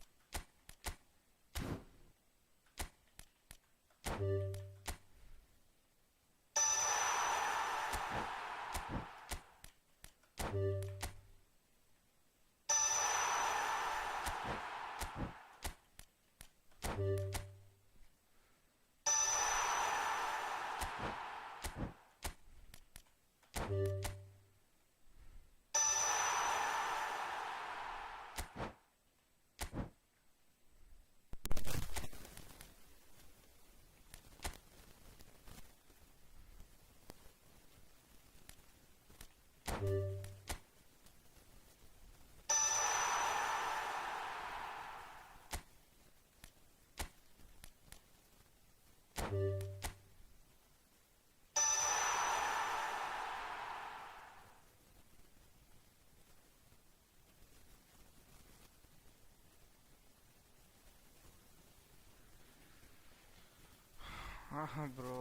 हाँ ब्रो,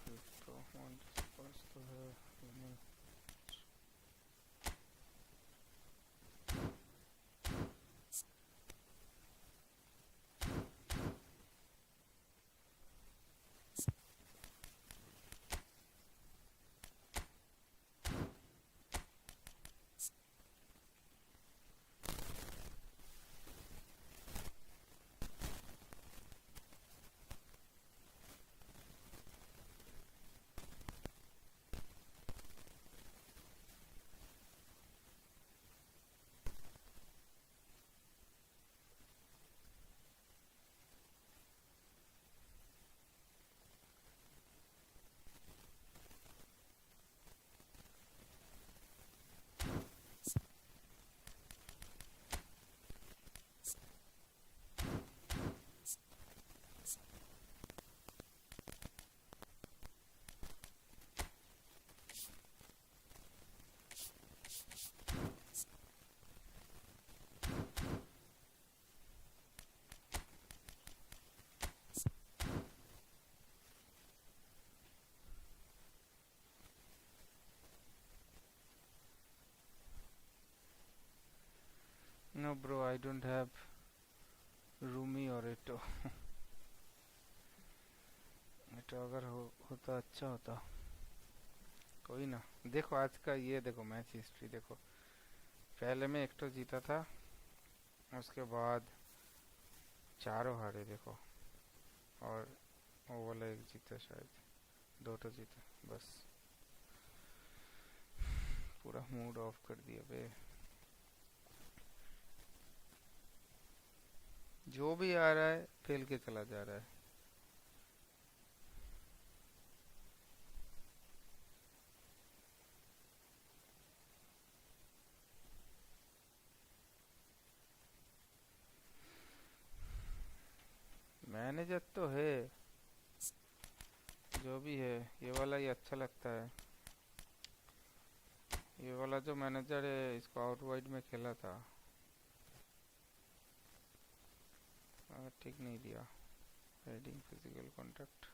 तो है don't have रूमी और एटो एटो अगर होता अच्छा होता। कोई ना, देखो आज का ये देखो मैच हिस्ट्री देखो, पहले में एक तो जीता था, उसके बाद चारों हारे देखो, और वो वाला एक जीता, शायद दो तो जीता, बस पूरा मूड ऑफ कर दिया बे। जो भी आ रहा है फेल के चला जा रहा है। मैनेजर तो है, जो भी है, ये वाला ही अच्छा लगता है। ये वाला जो मैनेजर है, इसको आउट वाइड में खेला था, ठीक नहीं दिया। हेडिंग फिजिकल कॉन्टैक्ट,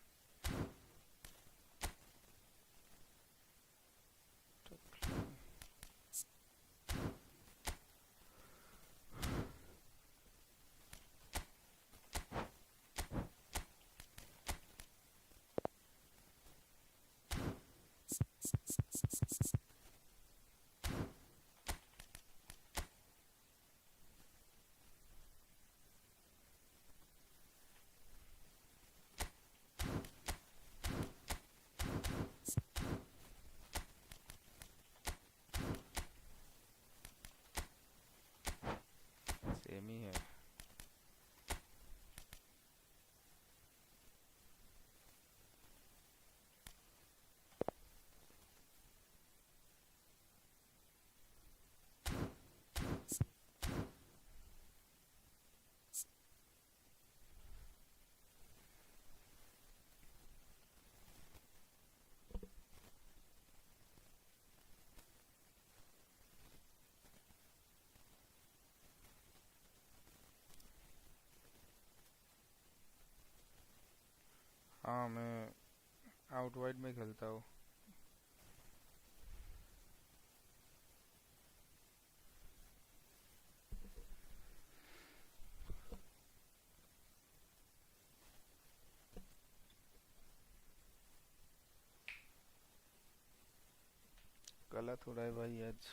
सेम ही है। हाँ, मैं आउट वाइड में खेलता हूँ। गलत हो रहा है भाई, आज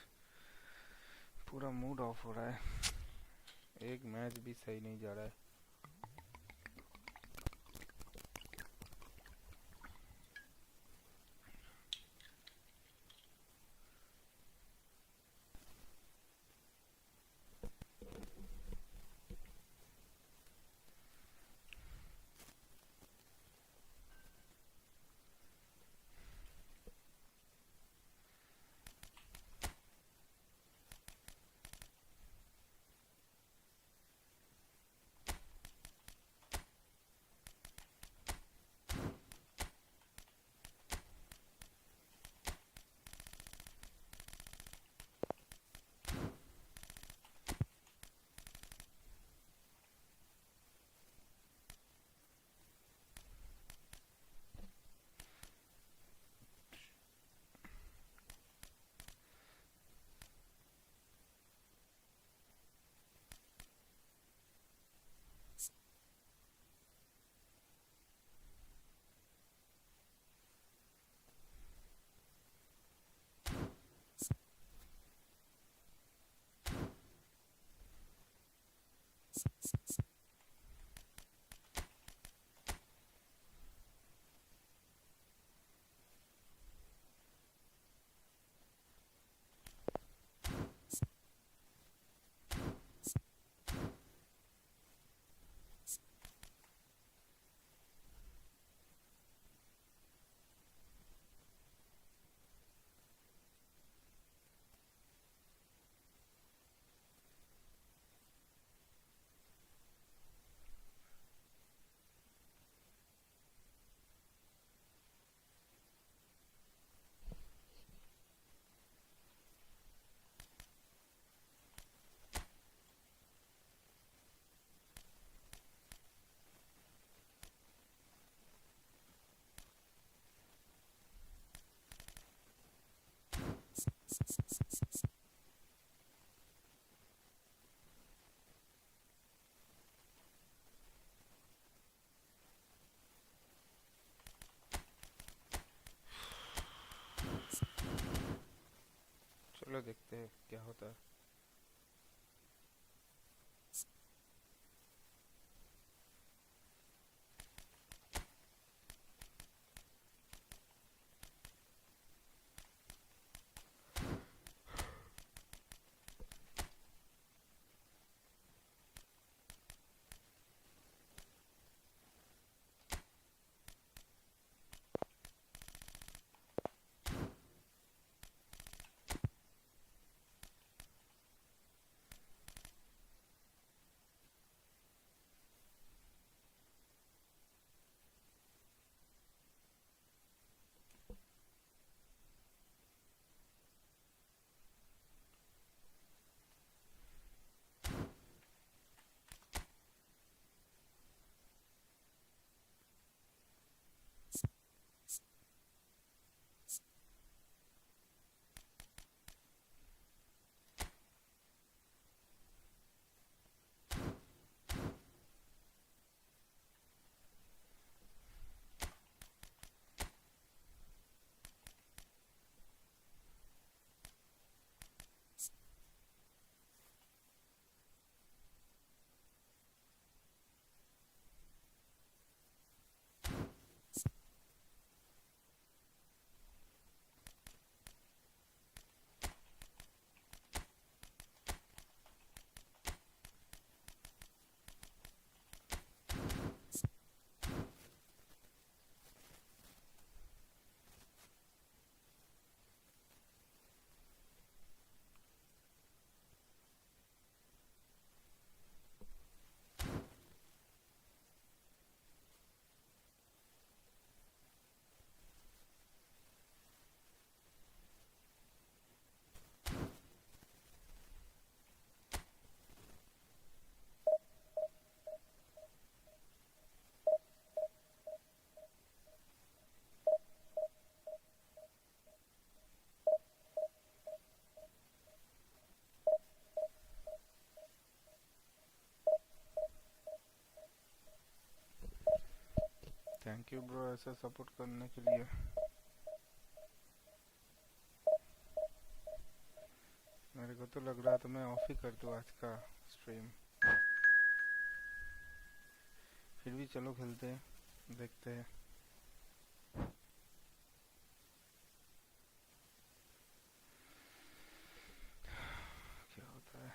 पूरा मूड ऑफ हो रहा है, एक मैच भी सही नहीं जा रहा है। देखते हैं क्या होता है। थैंक यू ब्रो ऐसा सपोर्ट करने के लिए। मेरे को तो लग रहा था मैं ऑफ ही कर दूँ आज का स्ट्रीम, फिर भी चलो खेलते हैं, देखते हैं। क्या होता है।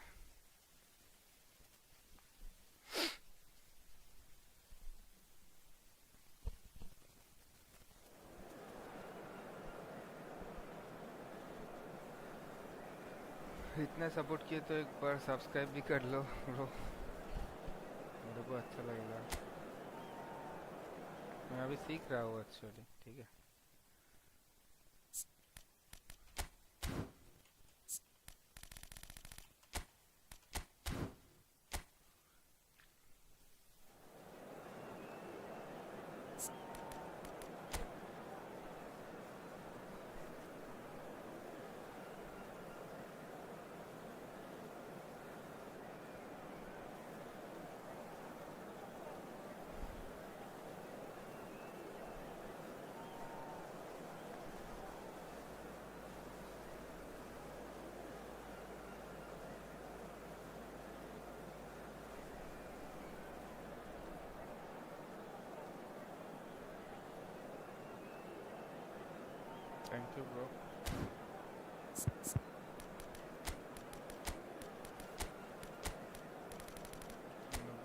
इतना सपोर्ट किए तो एक बार सब्सक्राइब भी कर लो ब्रो, मेरे को अच्छा लगेगा। मैं अभी सीख रहा हूँ एक्चुअली, ठीक है। Thank you bro.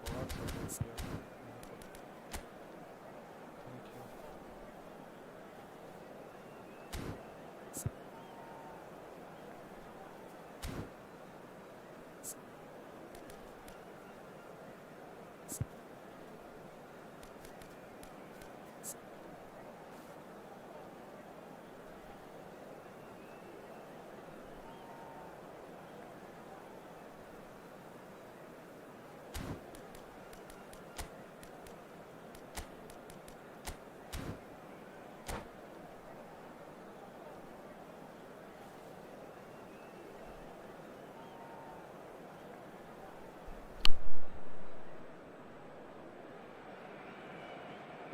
बहुत सपोर्ट किया, thank you.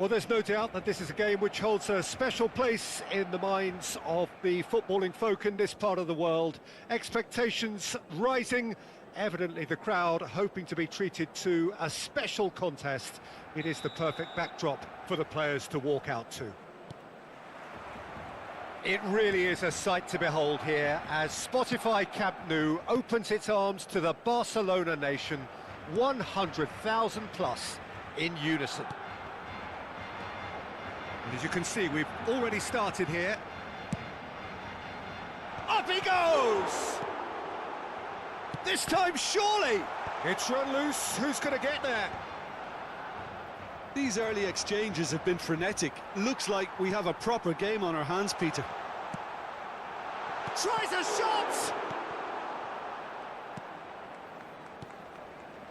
Well, there's no doubt that this is a game which holds a special place in the minds of the footballing folk in this part of the world. Expectations rising, evidently the crowd hoping to be treated to a special contest. It is the perfect backdrop for the players to walk out to. It really is a sight to behold here as Spotify Camp Nou opens its arms to the Barcelona nation, 100,000 plus in unison. And as you can see, we've already started here. Up he goes! This time, surely! It's run loose, who's going to get there? These early exchanges have been frenetic. Looks like we have a proper game on our hands, Peter. Tries a shot!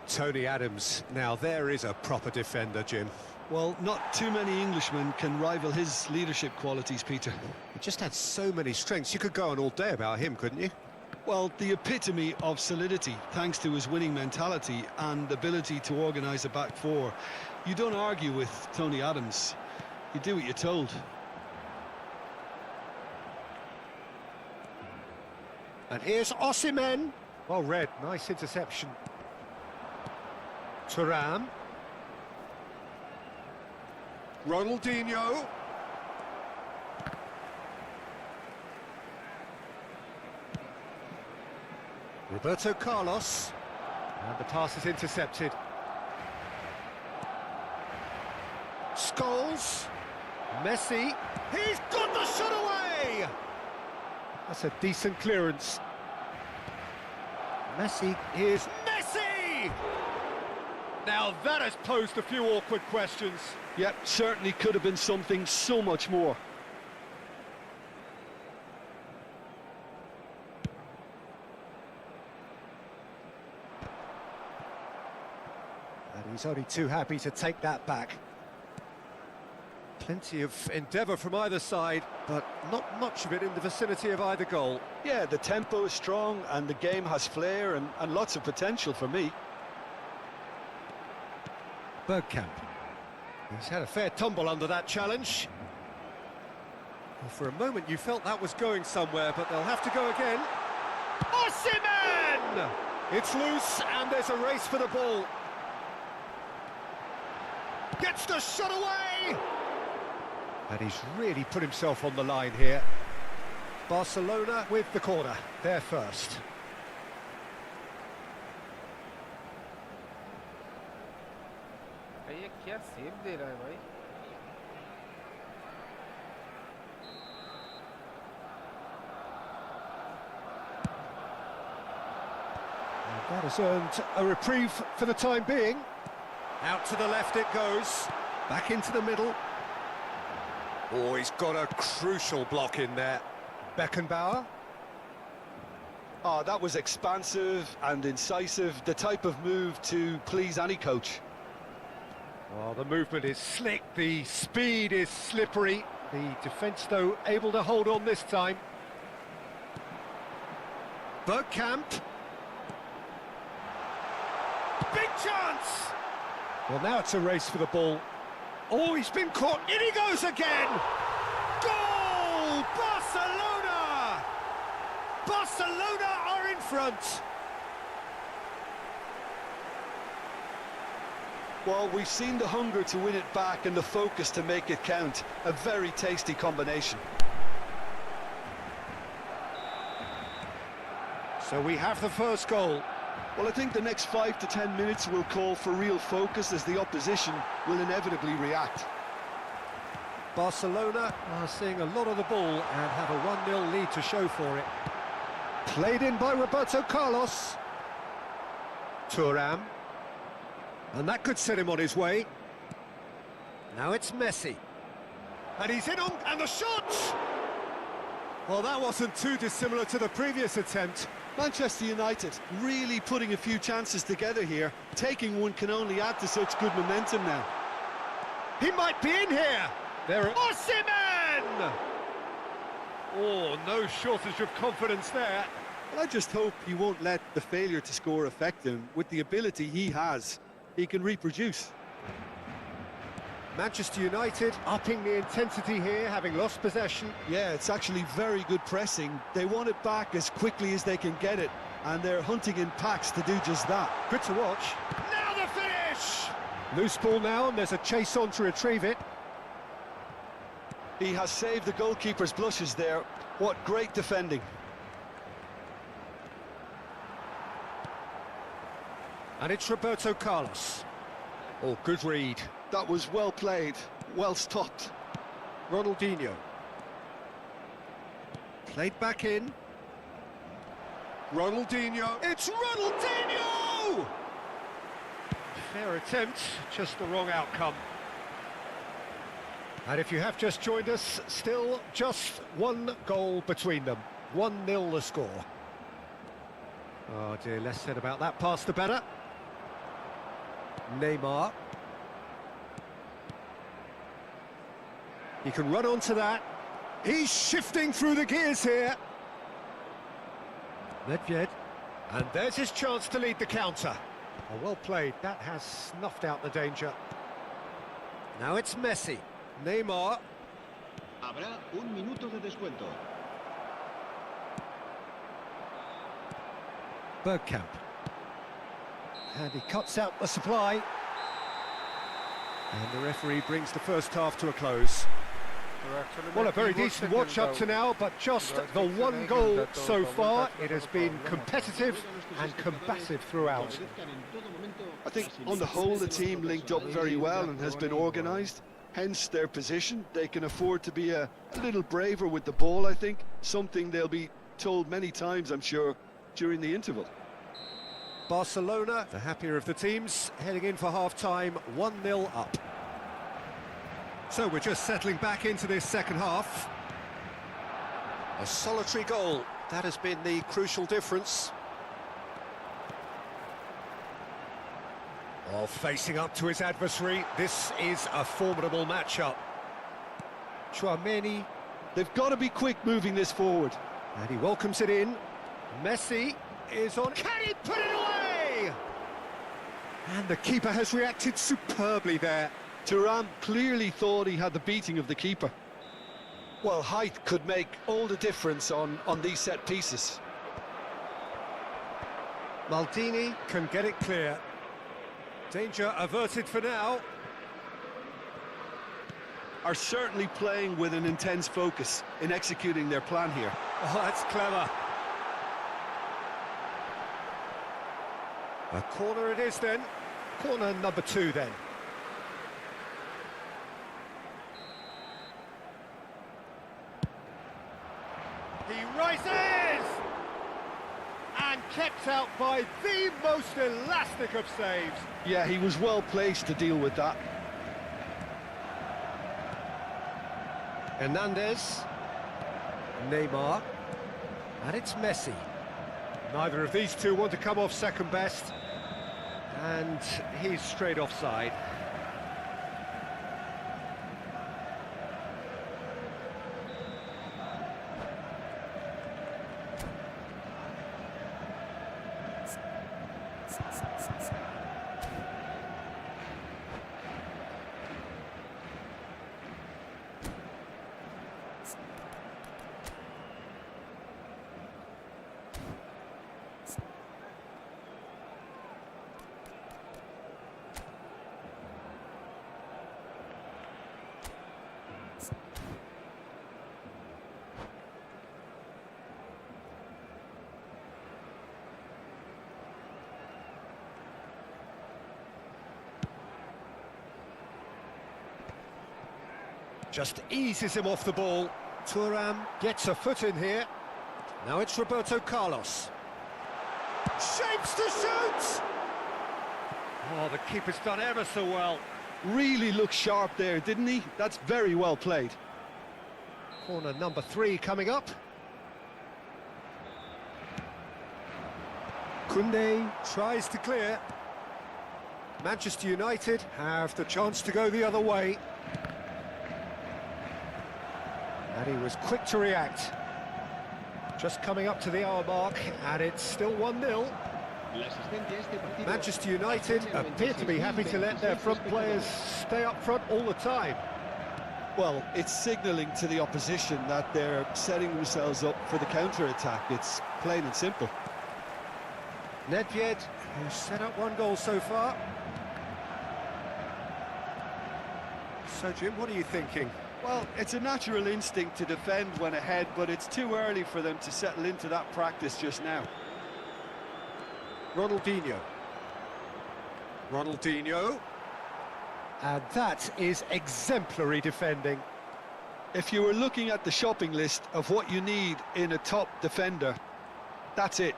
Tony Adams, now there is a proper defender, Jim. Well, not too many Englishmen can rival his leadership qualities, Peter. He just had so many strengths, you could go on all day about him, couldn't you? Well, the epitome of solidity, thanks to his winning mentality and ability to organise a back four. You don't argue with Tony Adams. You do what you're told. And here's Osimhen. Well read, nice interception. Thuram. Ronaldinho. Roberto Carlos. And the pass is intercepted. Scholes. Messi. He's got the shot away! That's a decent clearance. Messi is Messi! Now that has posed a few awkward questions. Yep, certainly could have been something so much more. And he's only too happy to take that back. Plenty of endeavour from either side, but not much of it in the vicinity of either goal. Yeah, the tempo is strong and the game has flair and lots of potential for me. Bergkamp. He's had a fair tumble under that challenge. Well, for a moment you felt that was going somewhere, but they'll have to go again. Osimhen! It's loose and there's a race for the ball. Gets the shot away! And he's really put himself on the line here. Barcelona with the corner, they're first. ये क्या save दे रहा है भाई? And that has earned a reprieve for the time being. Out to the left it goes, back into the middle. Oh, he's got a crucial block in there. Beckenbauer. Oh, that was expansive and incisive, the type of move to please any coach. Well, the movement is slick, the speed is slippery. The defence, though, able to hold on this time. Bergkamp. Big chance! Well, now it's a race for the ball. Oh, he's been caught. In he goes again! Goal! Barcelona! Barcelona are in front. Well, we've seen the hunger to win it back and the focus to make it count. A very tasty combination. So we have the first goal. Well, I think the next 5 to 10 minutes will call for real focus as the opposition will inevitably react. Barcelona are seeing a lot of the ball and have a 1-0 lead to show for it. Played in by Roberto Carlos. Thuram. And that could set him on his way. Now it's Messi. And he's in on, and the shot! Well, that wasn't too dissimilar to the previous attempt. Manchester United really putting a few chances together here. Taking one can only add to such good momentum now. He might be in here. There, Osimhen! Oh, no shortage of confidence there. Well, I just hope he won't let the failure to score affect him. With the ability he has, he can reproduce. Manchester United upping the intensity here, having lost possession. Yeah, it's actually very good pressing. They want it back as quickly as they can get it, and they're hunting in packs to do just that. Good to watch. Now the finish! Loose ball now, and there's a chase on to retrieve it. He has saved the goalkeeper's blushes there. What great defending. And it's Roberto Carlos. Oh, good read. That was well played, well stopped. Ronaldinho. Played back in. Ronaldinho. It's Ronaldinho! Fair attempt, just the wrong outcome. And if you have just joined us, still just one goal between them. 1-0 the score. Oh dear, less said about that pass the better. Neymar. He can run onto that. He's shifting through the gears here. Nedved. And there's his chance to lead the counter. Oh, well played. That has snuffed out the danger. Now it's Messi. Neymar. Habrá un minuto de descuento. Bergkamp. And he cuts out the supply. And the referee brings the first half to a close. Well, a very decent watch up to now, but just the one goal so far. It has been competitive and combative throughout. I think on the whole the team linked up very well and has been organised. Hence their position. They can afford to be a little braver with the ball, I think. Something they'll be told many times, I'm sure, during the interval. Barcelona, the happier of the teams, heading in for half-time, 1-0 up. So we're just settling back into this second half. A solitary goal, that has been the crucial difference. Oh, facing up to his adversary, this is a formidable matchup. Tchouaméni. They've got to be quick moving this forward. And he welcomes it in. Messi is on. Can he put it away? And the keeper has reacted superbly there. Thuram clearly thought he had the beating of the keeper. Well, height could make all the difference on these set pieces. Maldini can get it clear. Danger averted for now. Are certainly playing with an intense focus in executing their plan here. Oh, that's clever. A corner it is then. Corner number 2 then. He rises! And kept out by the most elastic of saves. Yeah, he was well placed to deal with that. Hernandez. Neymar. And it's Messi. Neither of these two want to come off second best. And he's straight offside. Just eases him off the ball. Thuram gets a foot in here. Now it's Roberto Carlos. Shapes to shoot! Oh, the keeper's done ever so well. Really looked sharp there, didn't he? That's very well played. Corner number 3 coming up. Koundé tries to clear. Manchester United have the chance to go the other way. And he was quick to react. Just coming up to the hour mark, and it's still 1-0. La asistencia a este partido... Manchester United appear to be happy to let their front players stay up front all the time. Well, it's signalling to the opposition that they're setting themselves up for the counter-attack. It's plain and simple. Nedved, who's set up one goal so far. So, Jim, what are you thinking? Well, it's a natural instinct to defend when ahead, but it's too early for them to settle into that practice just now. Ronaldinho. And that is exemplary defending. If you were looking at the shopping list of what you need in a top defender, that's it.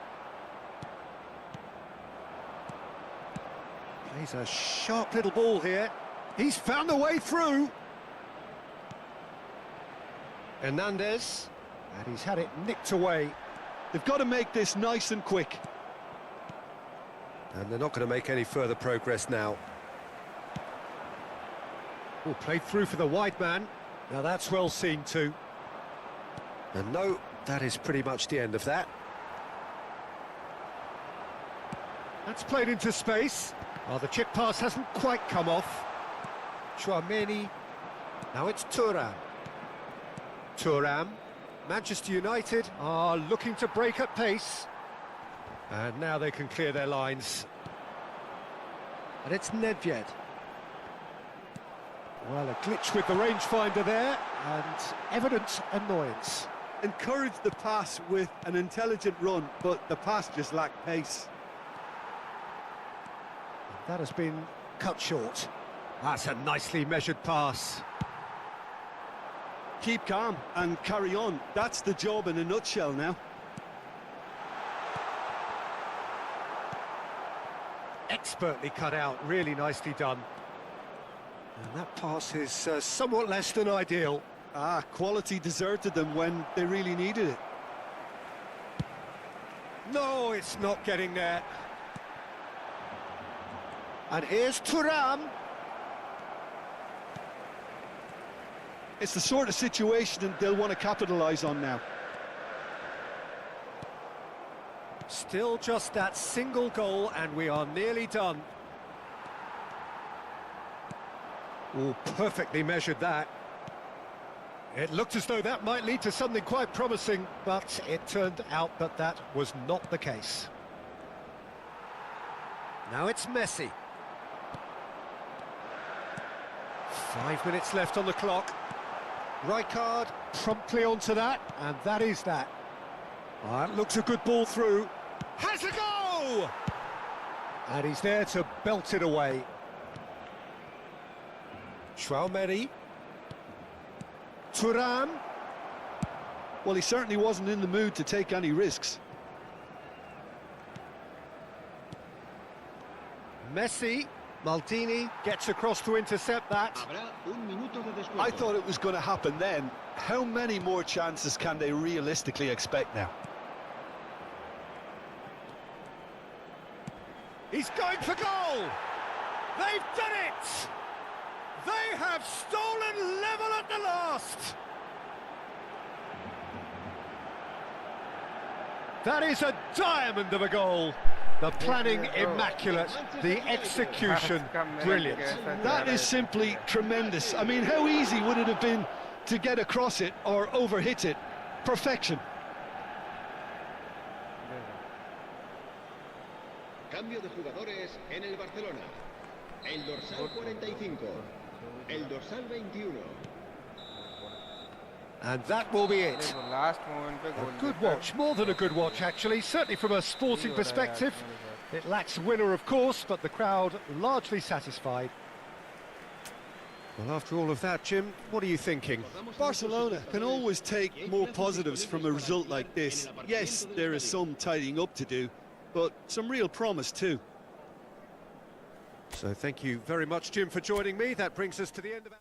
Plays a sharp little ball here. He's found a way through. Hernandez, and he's had it nicked away. They've got to make this nice and quick. And they're not going to make any further progress now. Oh, played through for the wide man. Now that's well seen too. And no, that is pretty much the end of that. That's played into space. Oh, the chip pass hasn't quite come off. Chouameni. Now it's Thuram. Manchester United are looking to break at pace. And now they can clear their lines. And it's Nedved. Well, a glitch with the rangefinder there, and evident annoyance. Encourage the pass with an intelligent run, but the pass just lacked pace. That has been cut short. That's a nicely measured pass. Keep calm and carry on. That's the job in a nutshell now. Expertly cut out, really nicely done. And that pass is somewhat less than ideal. Quality deserted them when they really needed it. No, it's not getting there. And here's Thuram. It's the sort of situation they'll want to capitalise on now. Still just that single goal, and we are nearly done. Oh, perfectly measured that. It looked as though that might lead to something quite promising, but it turned out that that was not the case. Now it's Messi. 5 minutes left on the clock. Rijkaard promptly onto that, and that is that. That looks a good ball through. Has a go! And he's there to belt it away. Chouameni. Thuram. Well, he certainly wasn't in the mood to take any risks. Messi. Maldini gets across to intercept that. Habrá un minuto de descuento. I thought it was going to happen then. How many more chances can they realistically expect now? He's going for goal! They've done it! They have stolen level at the last! That is a diamond of a goal. The planning immaculate, the execution brilliant. That is simply tremendous. I mean, how easy would it have been to get across it or overhit it? Perfection. Cambio de jugadores en el Barcelona. El dorsal 45. El dorsal 21. And that will be it. Last moment pe goal. A good watch, more than a good watch actually, certainly from a sporting perspective. It lacks winner of course, but the crowd largely satisfied. Well, after all of that, Jim, what are you thinking? Barcelona can always take more positives from a result like this. Yes, there is some tidying up to do, but some real promise too. So thank you very much, Jim, for joining me. That brings us to the end of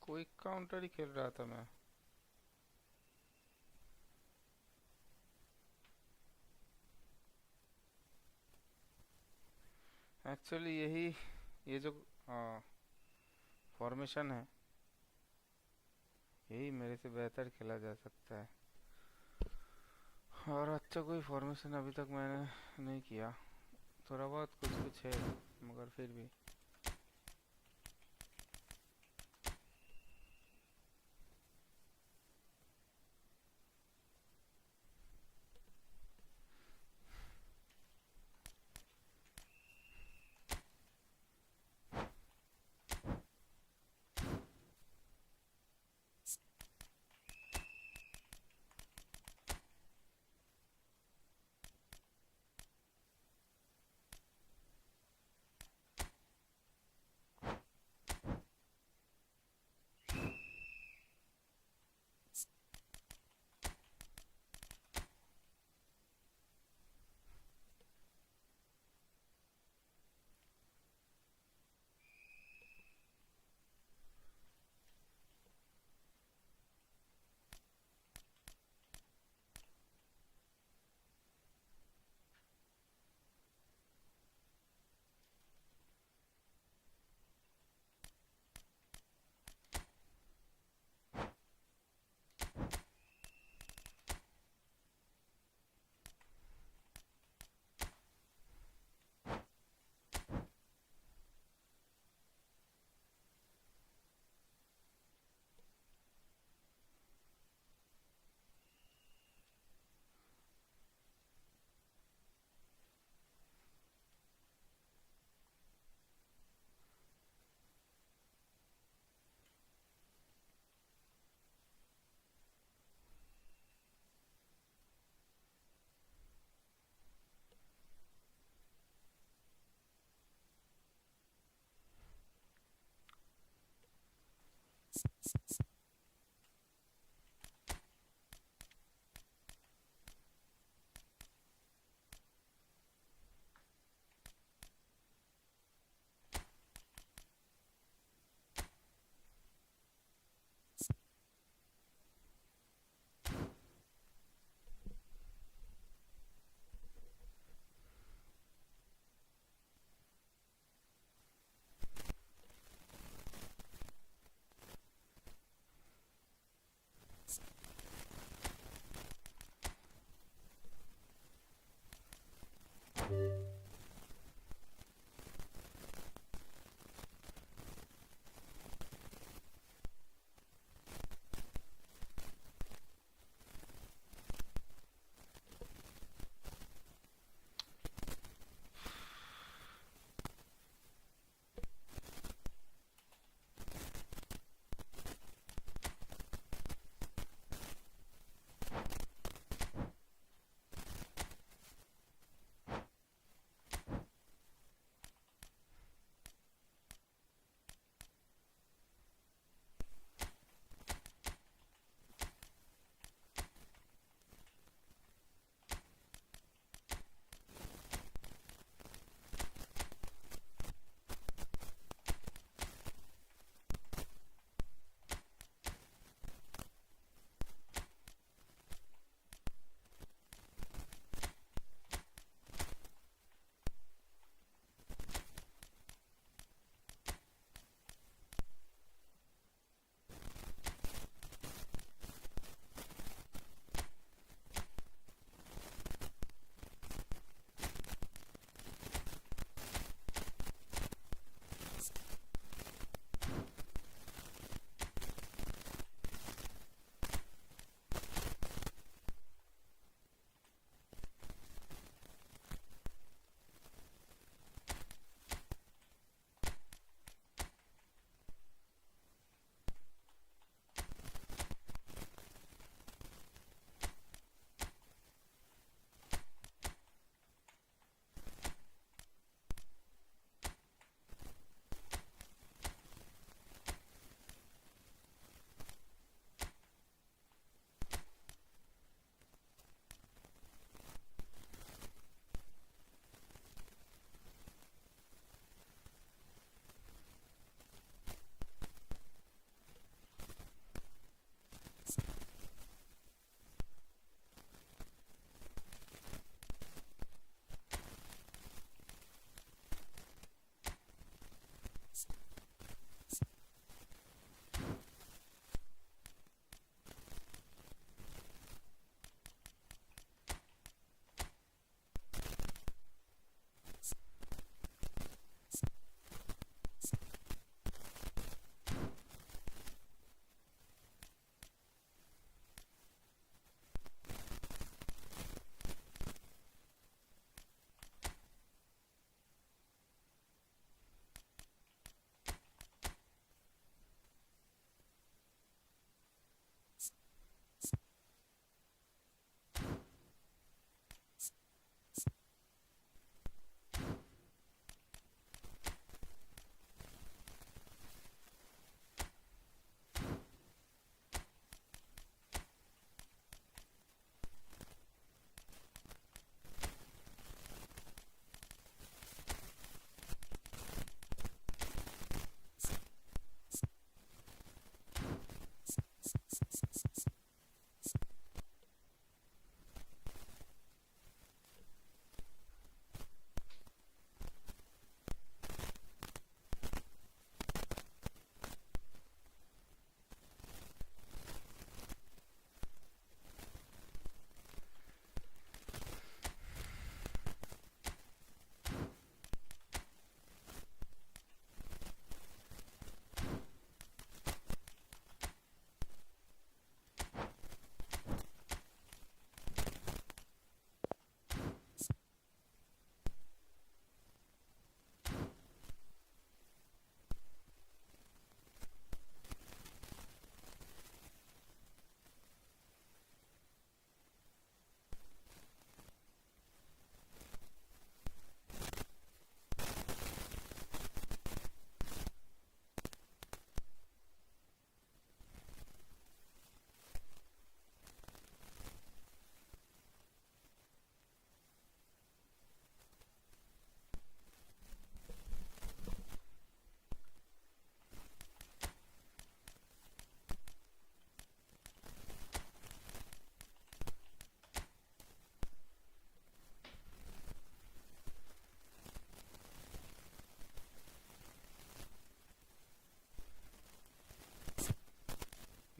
quick counter ही खेल रहा था मैं। Actually यही, ये जो formation है, यही मेरे से बेहतर खेला जा सकता है। और अच्छा कोई फॉर्मेशन अभी तक मैंने नहीं किया। थोड़ा बहुत कुछ कुछ है, मगर फिर भी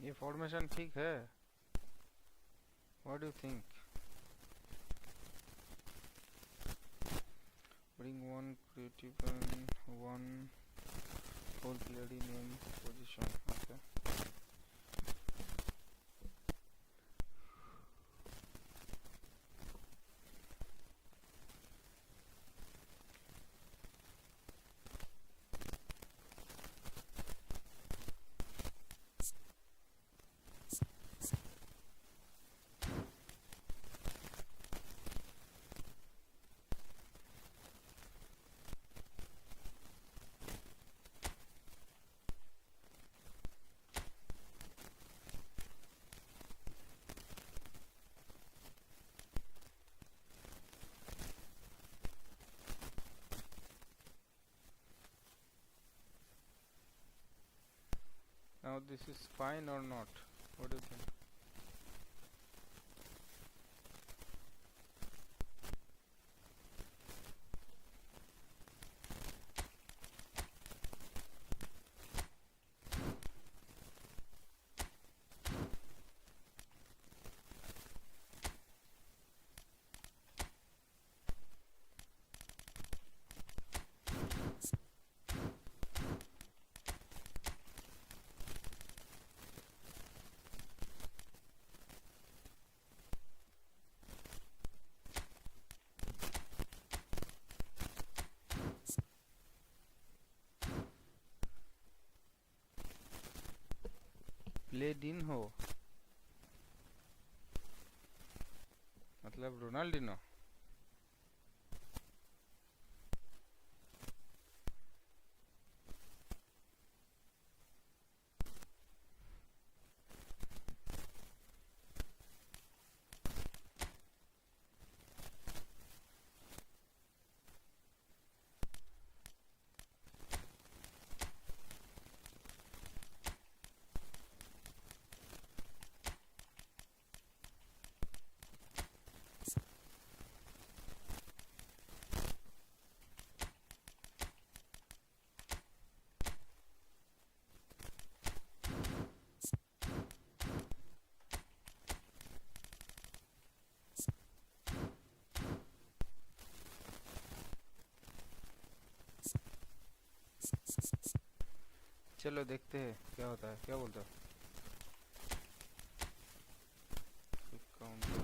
ये फॉर्मेशन ठीक है? What do you think? Bring one creative and one whole player in one position. Okay. Now this is fine or not? What do you think? Played in हो मतलब रोनाल्डिनो। चलो देखते हैं क्या होता है, क्या बोलते हो? काउंटर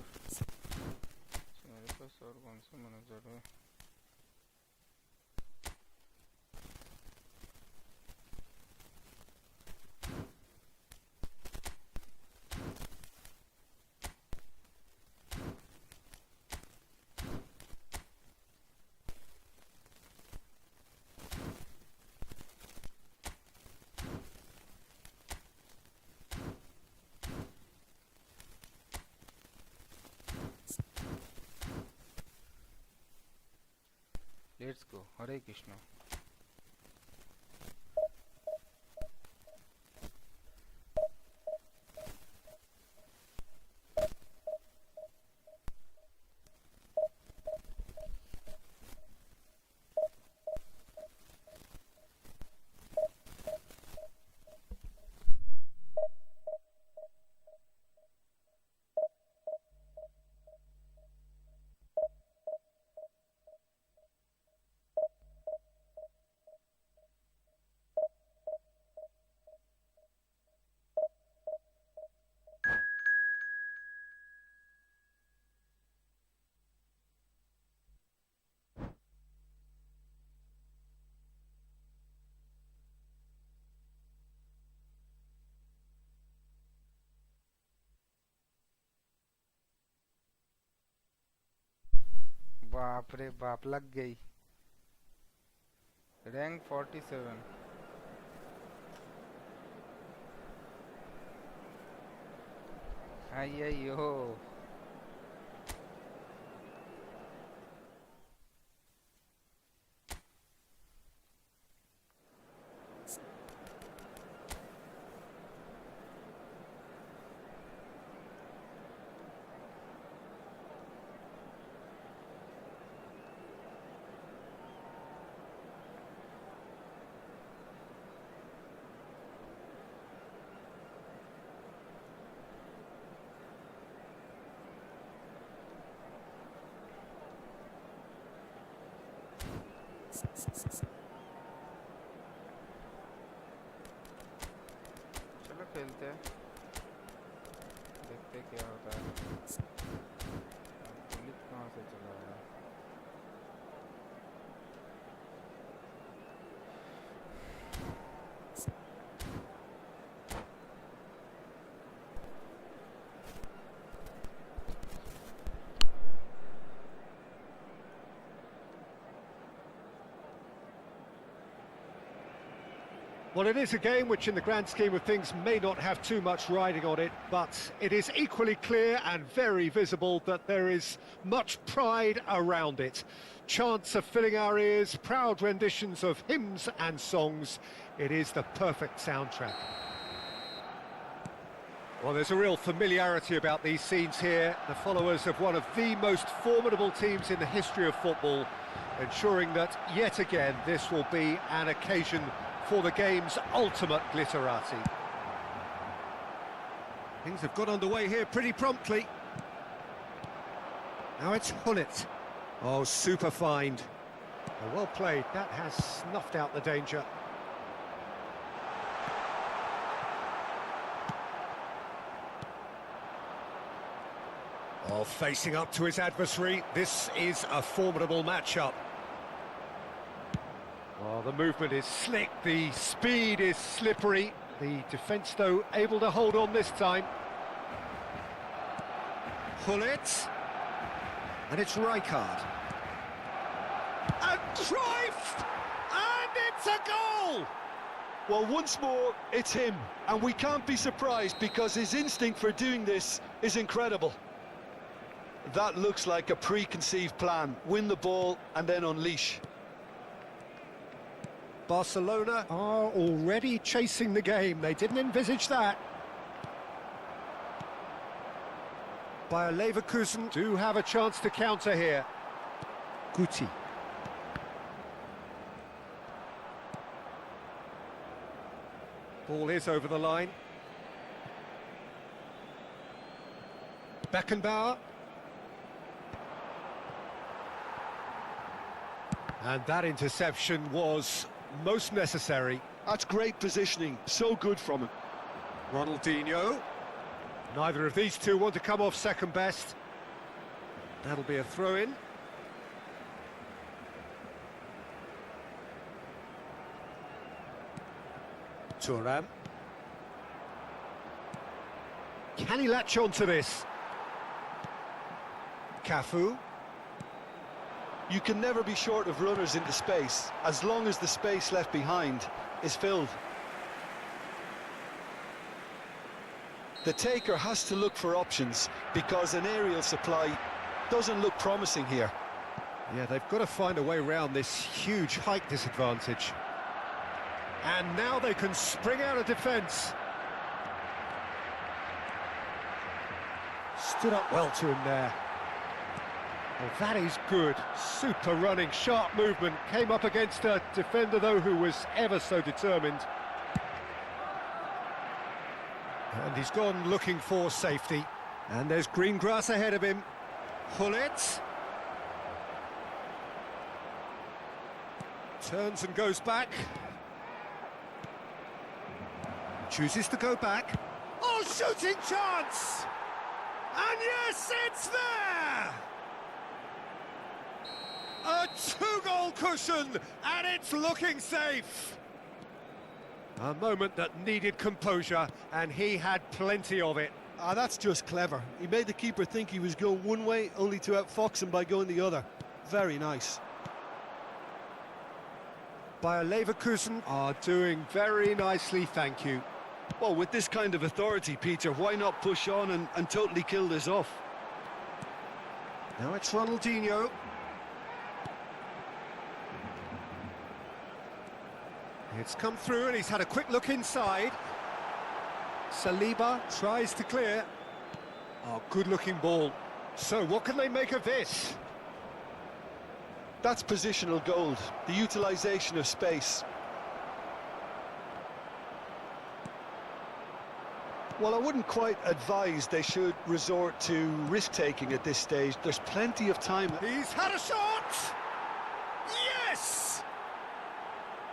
मेरे पास और कौन सा मैनेजर है? Let's go. हरे कृष्णा। बाप रे बाप, लग गई। रैंक 47। अयो चलो खेलते हैं, देखते हैं क्या होता है। पुलिस कहाँ से चला रहा है? Well, it is a game which in the grand scheme of things may not have too much riding on it, but it is equally clear and very visible that there is much pride around it. Chants are filling our ears, proud renditions of hymns and songs. It is the perfect soundtrack. Well, there's a real familiarity about these scenes here. The followers of one of the most formidable teams in the history of football, ensuring that, yet again, this will be an occasion for the game's ultimate glitterati. Things have got underway here pretty promptly. Now it's Hullet. Oh, super find. Oh, well played. That has snuffed out the danger. Oh, facing up to his adversary. This is a formidable matchup. Oh, the movement is slick, the speed is slippery. The defence, though, able to hold on this time. Hullet. And it's Rijkaard. And Cruyff! And it's a goal! Well, once more, it's him. And we can't be surprised because his instinct for doing this is incredible. That looks like a preconceived plan. Win the ball and then unleash. Barcelona are already chasing the game. They didn't envisage that. Bayer Leverkusen do have a chance to counter here. Guti. Ball is over the line. Beckenbauer. And that interception was most necessary. That's great positioning, so good from him. Ronaldinho. Neither of these two want to come off second best. That'll be a throw-in. Thuram. Can he latch on to this? Cafu. You can never be short of runners into space, as long as the space left behind is filled. The taker has to look for options, because an aerial supply doesn't look promising here. Yeah, they've got to find a way around this huge height disadvantage. And now they can spring out of defence. Stood up well to him there. Well, that is good. Super running, sharp movement. Came up against a defender, though, who was ever so determined. And he's gone looking for safety. And there's green grass ahead of him. Hullet. Turns and goes back. Chooses to go back. Oh, shooting chance! And yes, it's there! A two-goal cushion, and it's looking safe. A moment that needed composure, and he had plenty of it. Ah, that's just clever. He made the keeper think he was going one way, only to outfox him by going the other. Very nice. Bayer Leverkusen are doing very nicely, thank you. Well, with this kind of authority, Peter, why not push on and totally kill this off? Now it's Ronaldinho. It's come through and he's had a quick look inside. Saliba tries to clear. Oh, good-looking ball. So what can they make of this? That's positional gold, the utilisation of space. Well, I wouldn't quite advise they should resort to risk-taking at this stage. There's plenty of time. He's had a shot! Yes!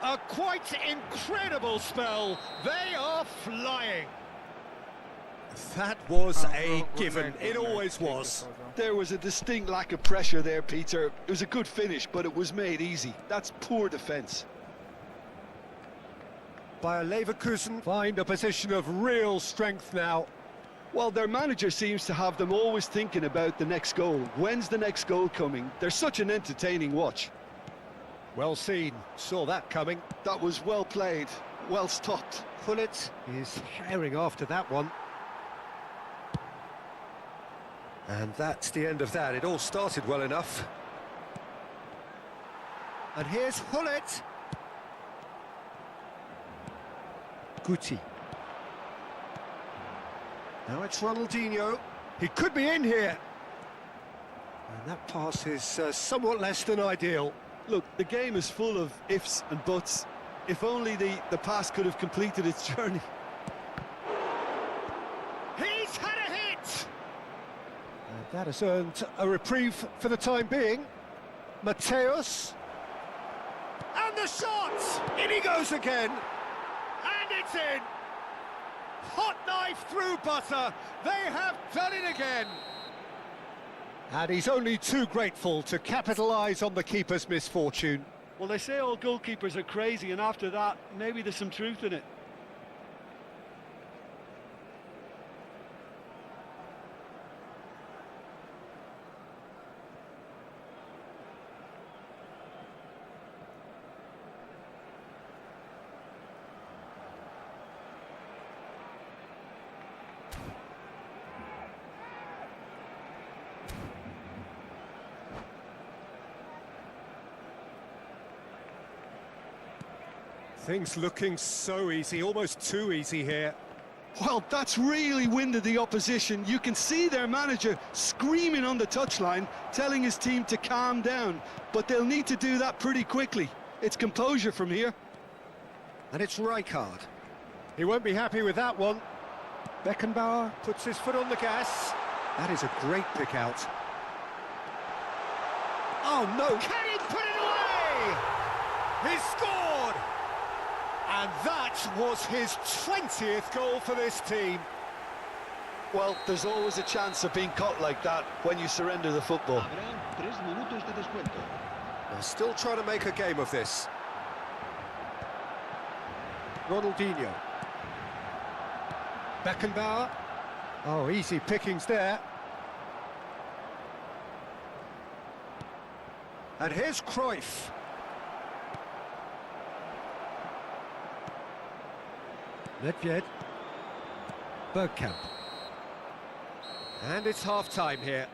A quite incredible spell. They are flying. That was हाँ, a bro, good given. night, It good night. always ठीक है, was. सो जाओ। There was a distinct lack of pressure there, Peter. It was a good finish, but it was made easy. That's poor defence. Bayer Leverkusen find a position of real strength now. Well, their manager seems to have them always thinking about the next goal. When's the next goal coming? They're such an entertaining watch. Well seen. Saw that coming. That was well played, well stopped. Gullit is herring after that one. And that's the end of that. It all started well enough. And here's Gullit. Guti. Now it's Ronaldinho. He could be in here. And that pass is somewhat less than ideal. Look, the game is full of ifs and buts. If only the pass could have completed its journey. He's had a hit! And that has earned a reprieve for the time being. Mateus. And the shot! In he goes again. And it's in! Hot knife through butter. They have done it again. And he's only too grateful to capitalise on the keeper's misfortune. Well, they say all goalkeepers are crazy, and after that, maybe there's some truth in it. Things looking so easy, almost too easy here. Well, that's really winded the opposition. You can see their manager screaming on the touchline, telling his team to calm down. But they'll need to do that pretty quickly. It's composure from here. And it's Rijkaard. He won't be happy with that one. Beckenbauer puts his foot on the gas. That is a great pick out. Oh no, can he put it away? He scored! And that was his 20th goal for this team. Well, there's always a chance of being caught like that when you surrender the football. Habrá 3 minutos de descuento. They're still trying to make a game of this. Ronaldinho. Beckenbauer. Oh, easy pickings there. And here's Cruyff. Nedved. Bergkamp. And it's half-time here.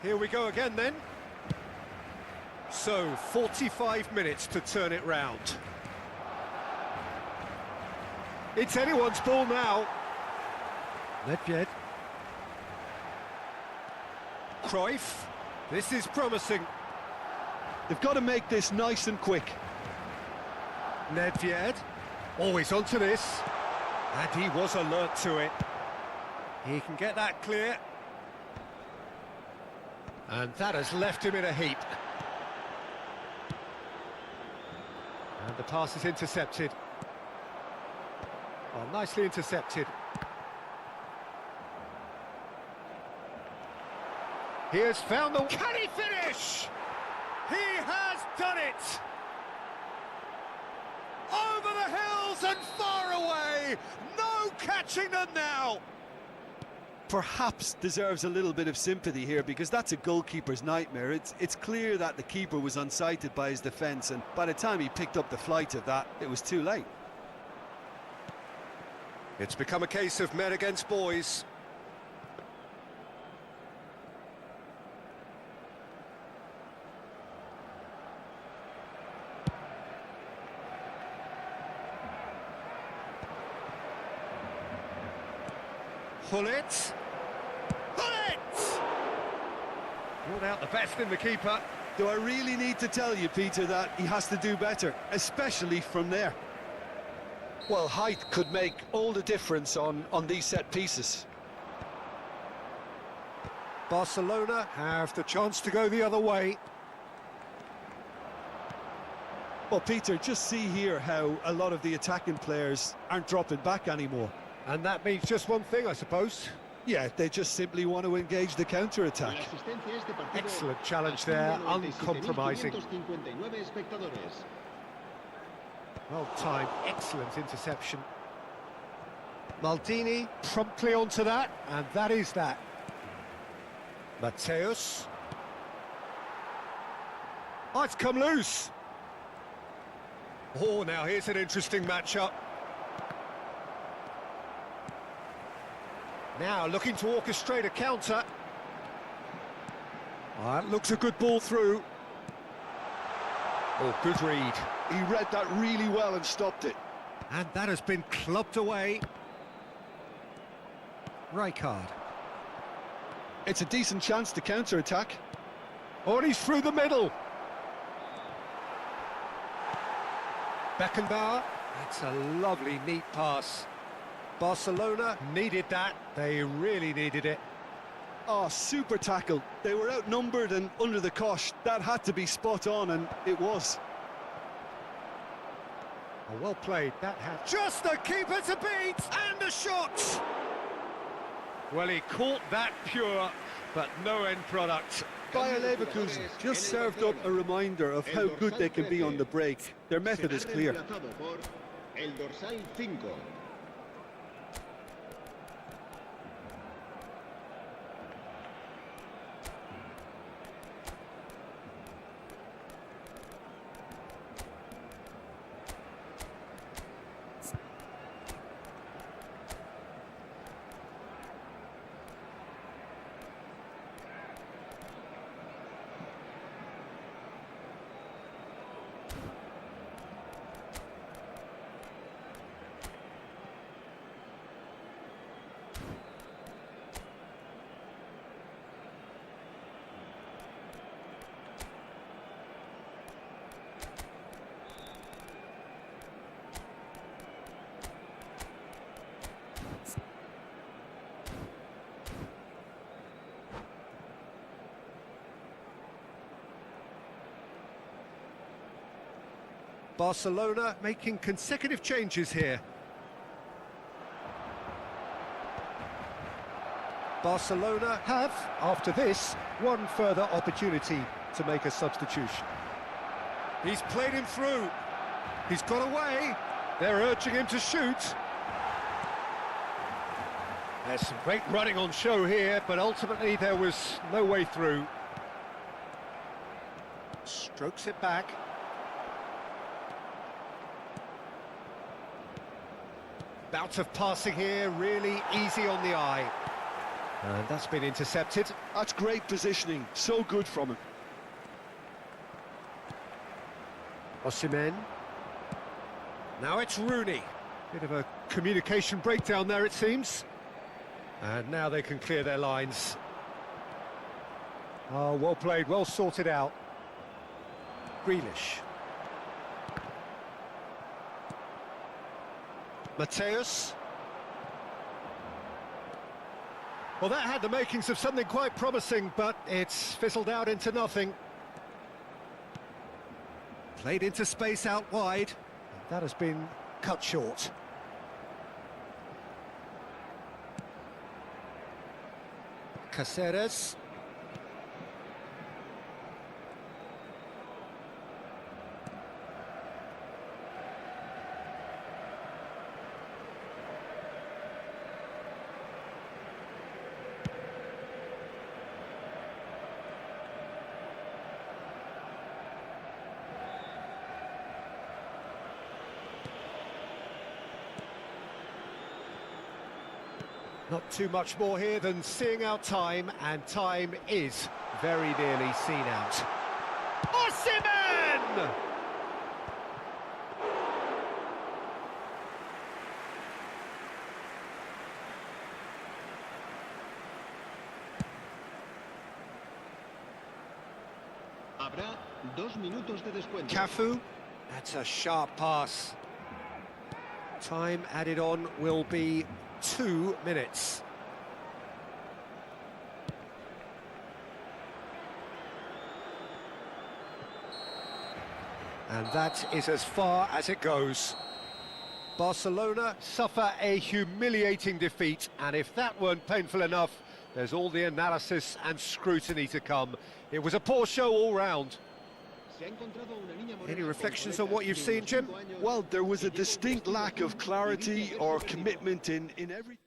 Here we go again then. So, 45 minutes to turn it round. It's anyone's ball now. Nedved. Cruyff. This is promising. They've got to make this nice and quick. Nedved. Always onto this. And he was alert to it. He can get that clear. And that has left him in a heap. And the pass is intercepted. Well, nicely intercepted. He has found the... Can he finish? He has done it! Over the hills and far away! No catching them now! Perhaps deserves a little bit of sympathy here, because that's a goalkeeper's nightmare. It's clear that the keeper was unsighted by his defence, and by the time he picked up the flight of that, it was too late. It's become a case of men against boys. Gullit. Brought out the best in the keeper. Do I really need to tell you, Peter, that he has to do better, especially from there? Well, height could make all the difference on these set pieces. Barcelona have the chance to go the other way. Well, Peter, just see here how a lot of the attacking players aren't dropping back anymore. And that means just one thing, I suppose. Yeah, they just simply want to engage the counter-attack. La asistencia a este partido Excellent challenge asciende there, a 97.559 uncompromising. espectadores. Well timed, excellent interception. Maldini promptly onto that, and that is that. Mateus. Oh, it's come loose. Oh, now here's an interesting matchup. Now looking to orchestrate a counter. Oh, that looks a good ball through. Oh, good read. He read that really well and stopped it. And that has been clubbed away. Rijkaard. It's a decent chance to counter-attack. Oh, and he's through the middle. Beckenbauer. That's a lovely, neat pass. Barcelona needed that. They really needed it. Oh, super tackle. They were outnumbered and under the cosh. That had to be spot on, and it was. Oh, well played. That had just the keeper to beat, and a shot. Well, he caught that pure, but no end product. Bayer Leverkusen just served up a reminder of how good they can be on the break. Their method is Será clear. reemplazado por el dorsal 5. Barcelona making consecutive changes here. Barcelona have, after this, one further opportunity to make a substitution. He's played him through. He's got away. They're urging him to shoot. There's some great running on show here, but ultimately there was no way through. Strokes it back. Bout of passing here, really easy on the eye. And that's been intercepted. That's great positioning. So good from him. Osimhen. Now it's Rooney. Bit of a communication breakdown there, it seems. And now they can clear their lines. Oh, well played, well sorted out. Grealish. Mateus. Well, that had the makings of something quite promising, but it's fizzled out into nothing. Played into space out wide. That has been cut short. Caceres. Not too much more here than seeing out time, and time is very nearly seen out. Osimhen! Habrá 2 minutos de descuento. Cafu, that's a sharp pass. Time added on will be 2 minutes. And that is as far as it goes. Barcelona suffer a humiliating defeat, and if that weren't painful enough, there's all the analysis and scrutiny to come. It was a poor show all round. Any reflections on what you've seen, Jim? Well, there was a distinct lack of clarity or commitment in every...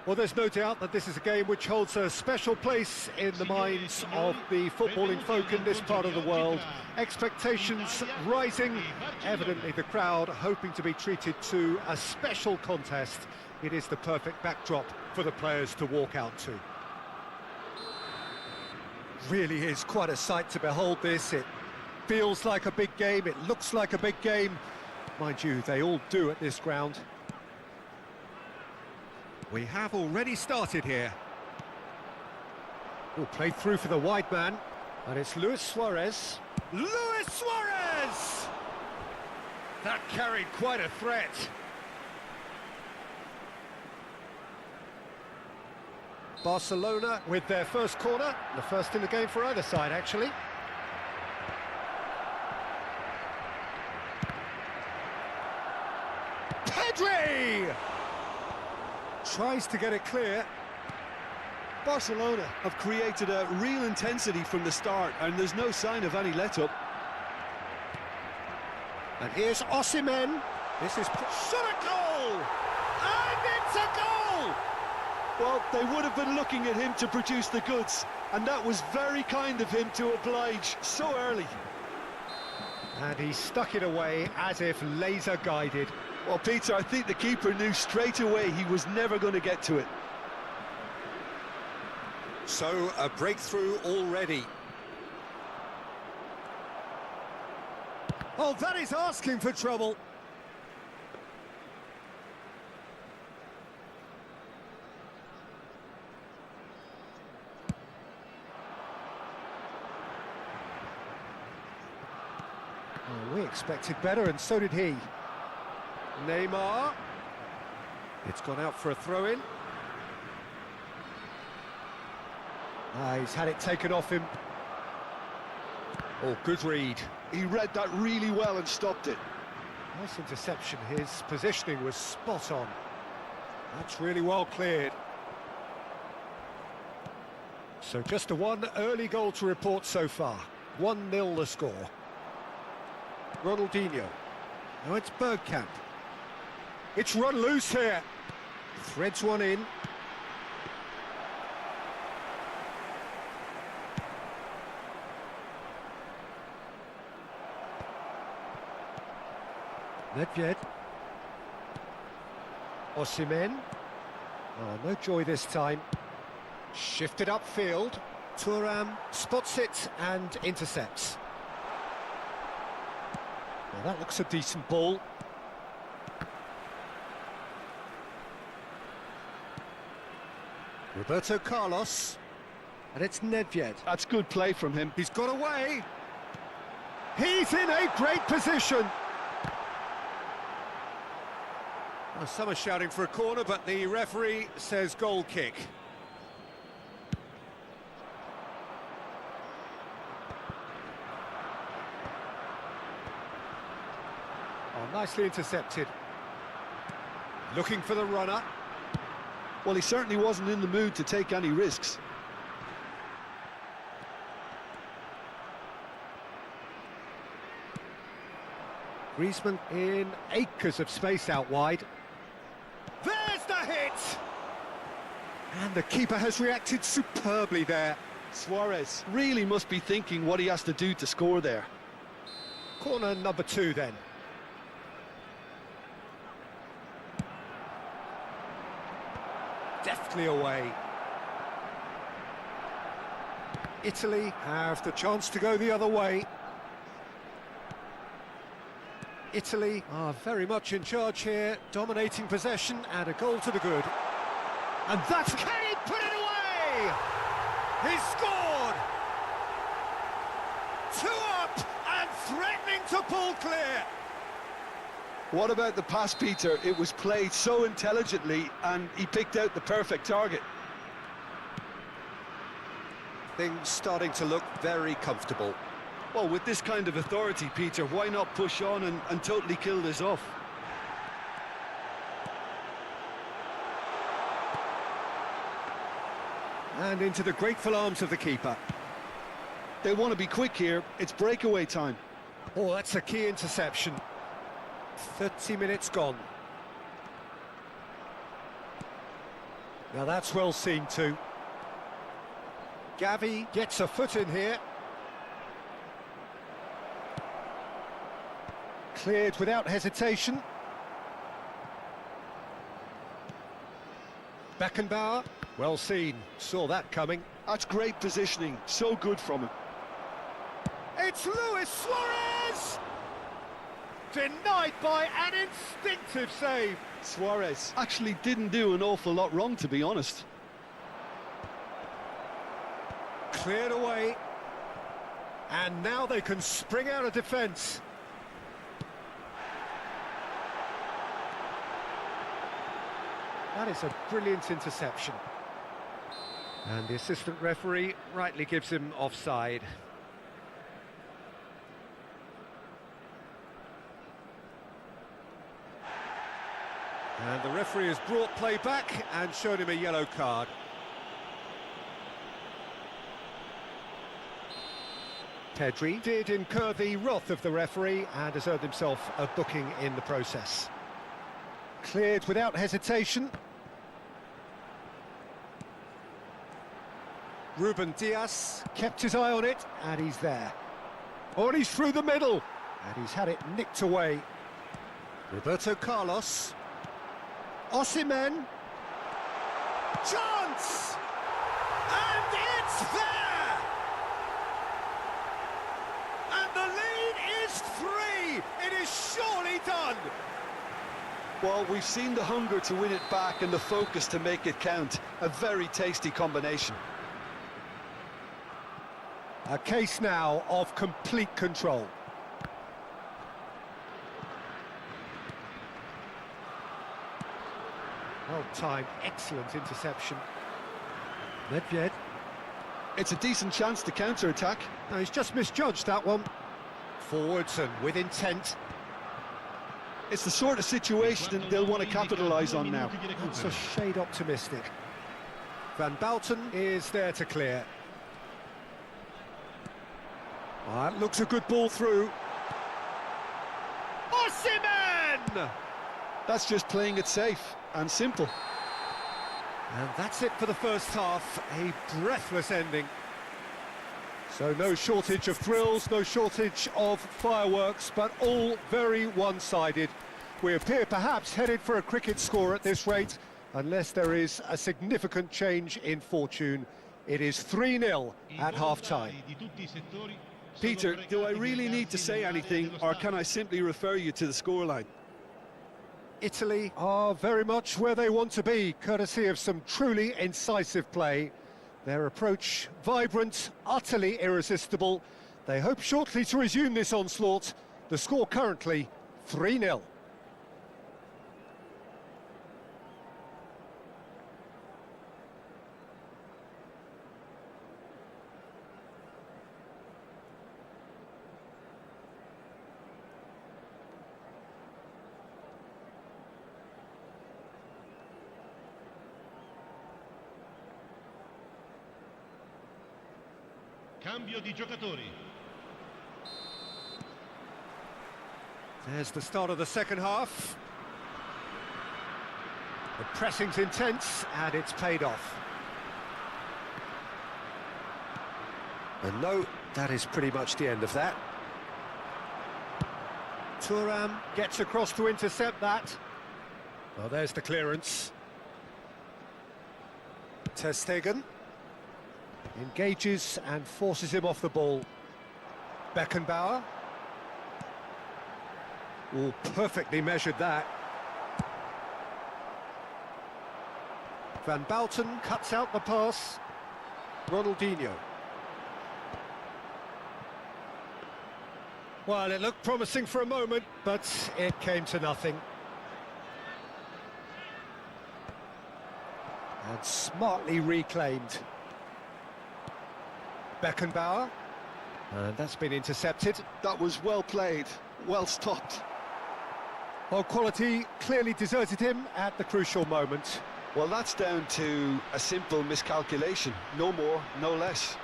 Well, there's no doubt that this is a game which holds a special place in the minds of the footballing folk in this part of the world. Expectations rising, evidently the crowd hoping to be treated to a special contest. It is the perfect backdrop for the players to walk out to. Really is quite a sight to behold this. It feels like a big game, it looks like a big game. Mind you, they all do at this ground. We have already started here. Oh, played through for the wide man. And it's Luis Suarez. Luis Suarez! That carried quite a threat. Barcelona with their first corner. The first in the game for either side, actually. Pedri! Tries to get it clear. Barcelona have created a real intensity from the start, and there's no sign of any let-up. And here's Osimhen. This is shot a goal! And it's a goal! Well, they would have been looking at him to produce the goods, and that was very kind of him to oblige so early. And he stuck it away as if laser guided. Well, Peter, I think the keeper knew straight away he was never going to get to it. So, a breakthrough already. Oh, that is asking for trouble. Oh, we expected better, and so did he. Neymar. It's gone out for a throw-in. He's had it taken off him. Oh, good read. He read that really well and stopped it. Nice interception. His positioning was spot on. That's really well cleared. So just a one early goal to report so far. 1-0 the score. Ronaldinho. Now it's Bergkamp. It's run loose here. Threads one in. Nedved. Osimhen. Oh, no joy this time. Shifted upfield. Thuram spots it and intercepts. Well, that looks a decent ball. Roberto Carlos. And it's Nedved. That's good play from him. He's got away. He's in a great position. Well, some are shouting for a corner, but the referee says goal kick. Oh, nicely intercepted. Looking for the runner. Well, he certainly wasn't in the mood to take any risks. Griezmann in acres of space out wide. There's the hit! And the keeper has reacted superbly there. Suarez really must be thinking what he has to do to score there. Corner number 2 then. Deftly away. Italy have the chance to go the other way. Italy are very much in charge here, dominating possession and a goal to the good. And that's... Can he put it away? He scored! 2 up and threatening to pull clear. What about the pass, Peter? It was played so intelligently and he picked out the perfect target. Things starting to look very comfortable. Well, with this kind of authority, Peter, why not push on and totally kill this off? And into the grateful arms of the keeper. They want to be quick here. It's breakaway time. Oh, that's a key interception. 30 minutes gone. Now that's well seen too. Gavi gets a foot in here. Cleared without hesitation. Beckenbauer, well seen, saw that coming. That's great positioning, so good from him. It's Luis Suarez! Denied by an instinctive save. Suarez actually didn't do an awful lot wrong, to be honest. Cleared away. And now they can spring out of defence. That is a brilliant interception. And the assistant referee rightly gives him offside. And the referee has brought play back and shown him a yellow card. Pedri did incur the wrath of the referee and has earned himself a booking in the process. Cleared without hesitation. Ruben Dias kept his eye on it, and he's there. Oh, and he's through the middle, and he's had it nicked away. Roberto Carlos. Osimhen. Chance! And it's there! And the lead is 3! It is surely done! Well, we've seen the hunger to win it back and the focus to make it count. A very tasty combination. A case now of complete control. Well-timed, excellent interception. Nedved. It's a decent chance to counter-attack. No, he's just misjudged that one. Forwards and with intent. It's the sort of situation they'll want to capitalise on now. It's a shade optimistic. Van Bouten is there to clear. That looks a good ball through. Osimhen! That's just playing it safe and simple. And that's it for the first half, a breathless ending. So no shortage of thrills, no shortage of fireworks, but all very one-sided. We appear perhaps headed for a cricket score at this rate, unless there is a significant change in fortune. It is 3-0 at half-time. Peter, do I really need to say anything, or can I simply refer you to the scoreline? Italy are very much where they want to be, courtesy of some truly incisive play. Their approach vibrant, utterly irresistible. They hope shortly to resume this onslaught. The score currently 3-0. Cambio di giocatori. There's the start of the second half. The pressing's intense and it's paid off. And no, that is pretty much the end of that. Thuram gets across to intercept that. Well, there's the clearance. Ter Stegen engages and forces him off the ball. Beckenbauer. Oh, perfectly measured that. Van Bouten cuts out the pass. Ronaldinho. Well, it looked promising for a moment, but it came to nothing. And smartly reclaimed. Beckenbauer. And that's been intercepted. That was well played, well stopped. Well, quality clearly deserted him at the crucial moment. Well, that's down to a simple miscalculation. No more, no less.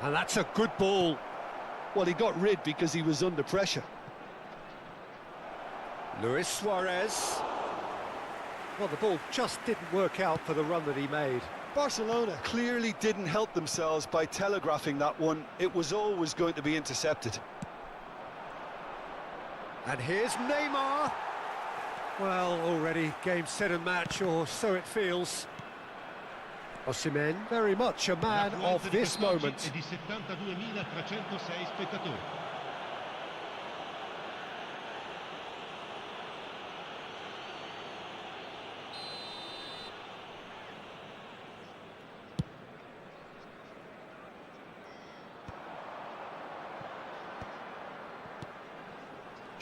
And that's a good ball. Well, he got rid because he was under pressure. Luis Suarez. Well, the ball just didn't work out for the run that he made. Barcelona clearly didn't help themselves by telegraphing that one. It was always going to be intercepted. And here's Neymar. Well, already game, set and match, or so it feels. Osimhen, very much a man of this moment. È di 72.306 spettatori.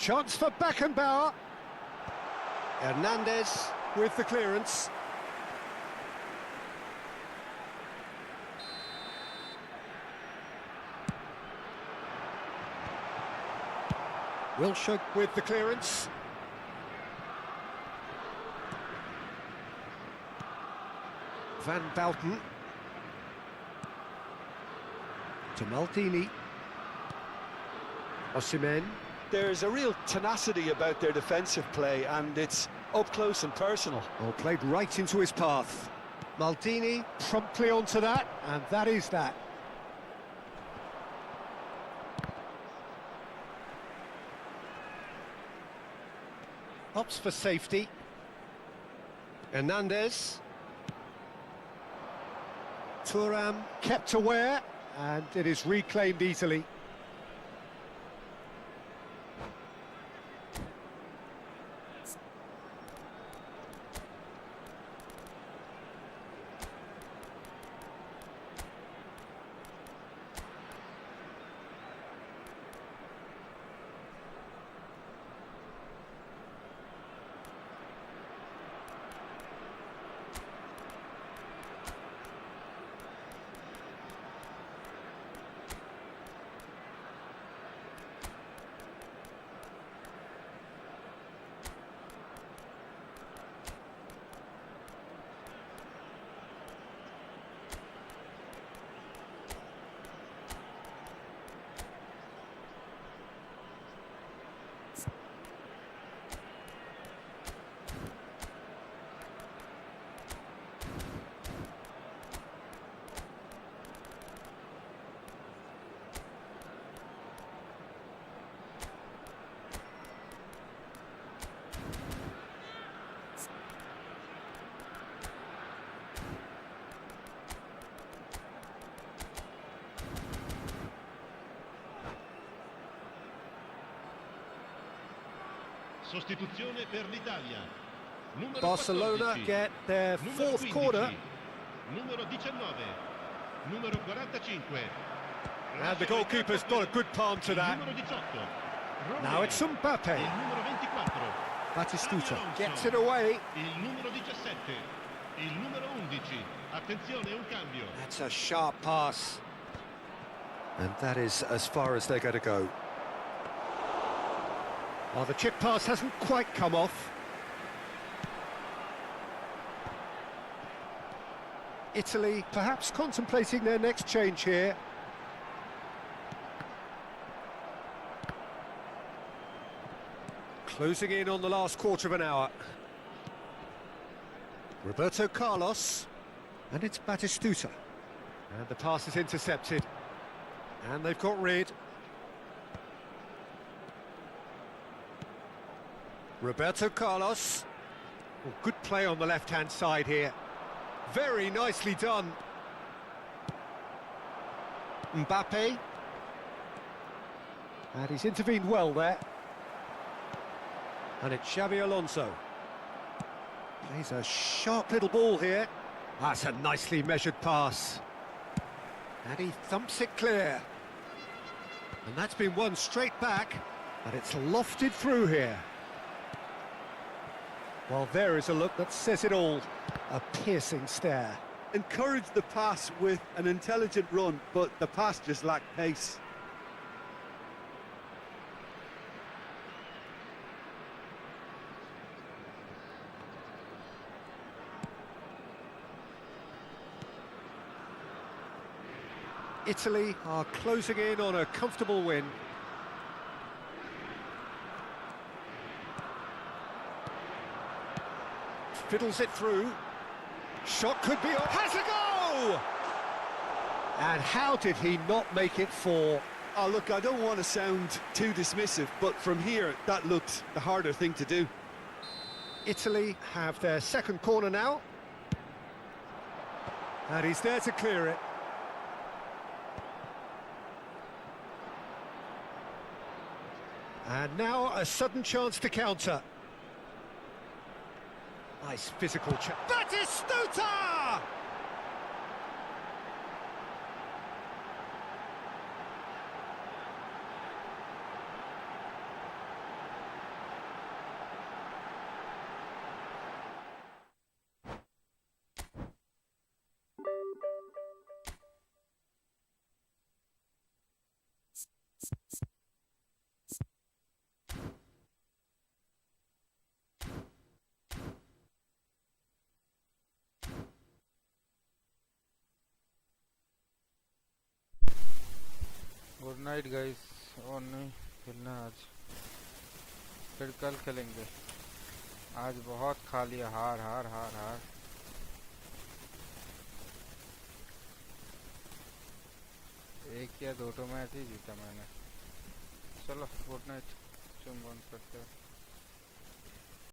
Chance for Beckenbauer. Hernandez with the clearance. Wilshere with the clearance. Van Bouten. To Maldini. Osimhen. There's a real tenacity about their defensive play, and it's up close and personal. Oh, played right into his path. Maldini promptly onto that, and that is that. Opts for safety. Hernandez. Thuram kept aware, and it is reclaimed easily. Sostituzione per l'Italia. Numero Barcelona 14, get their numero fourth 15, corner. Numero 19, numero 45. And the goalkeeper's got a good palm to that. Numero 18. Now it's Mbappe. Il numero 24. Batistuta Alonso. gets it away. Il numero 17. Il numero 11. Attenzione, un cambio. That's a sharp pass. And that is as far as they're going to go. Well, the chip pass hasn't quite come off. Italy perhaps contemplating their next change here. Closing in on the last quarter of an hour. Roberto Carlos. And it's Batistuta. And the pass is intercepted. And they've got rid. Roberto Carlos. Well, good play on the left-hand side here. Very nicely done. Mbappe. And he's intervened well there. And it's Xabi Alonso. Plays a sharp little ball here. That's a nicely measured pass. And he thumps it clear. And that's been won straight back, but it's lofted through here. Well, there is a look that says it all. A piercing stare. Encouraged the pass with an intelligent run, but the pass just lacked pace. Italy are closing in on a comfortable win. Fiddles it through. Shot could be on. Has a go! And how did he not make it 4? Oh, look, I don't want to sound too dismissive, but from here, that looked the harder thing to do. Italy have their second corner now. And he's there to clear it. And now a sudden chance to counter. Nice physical check. Batistuta! Good night guys. और नहीं खेलना आज, फिर कल खेलेंगे। आज बहुत खा लिया, हार हार हार हार। एक या दो तो मैच ही जीता मैंने। चलो गुड नाइट, चुम बंद करते हैं।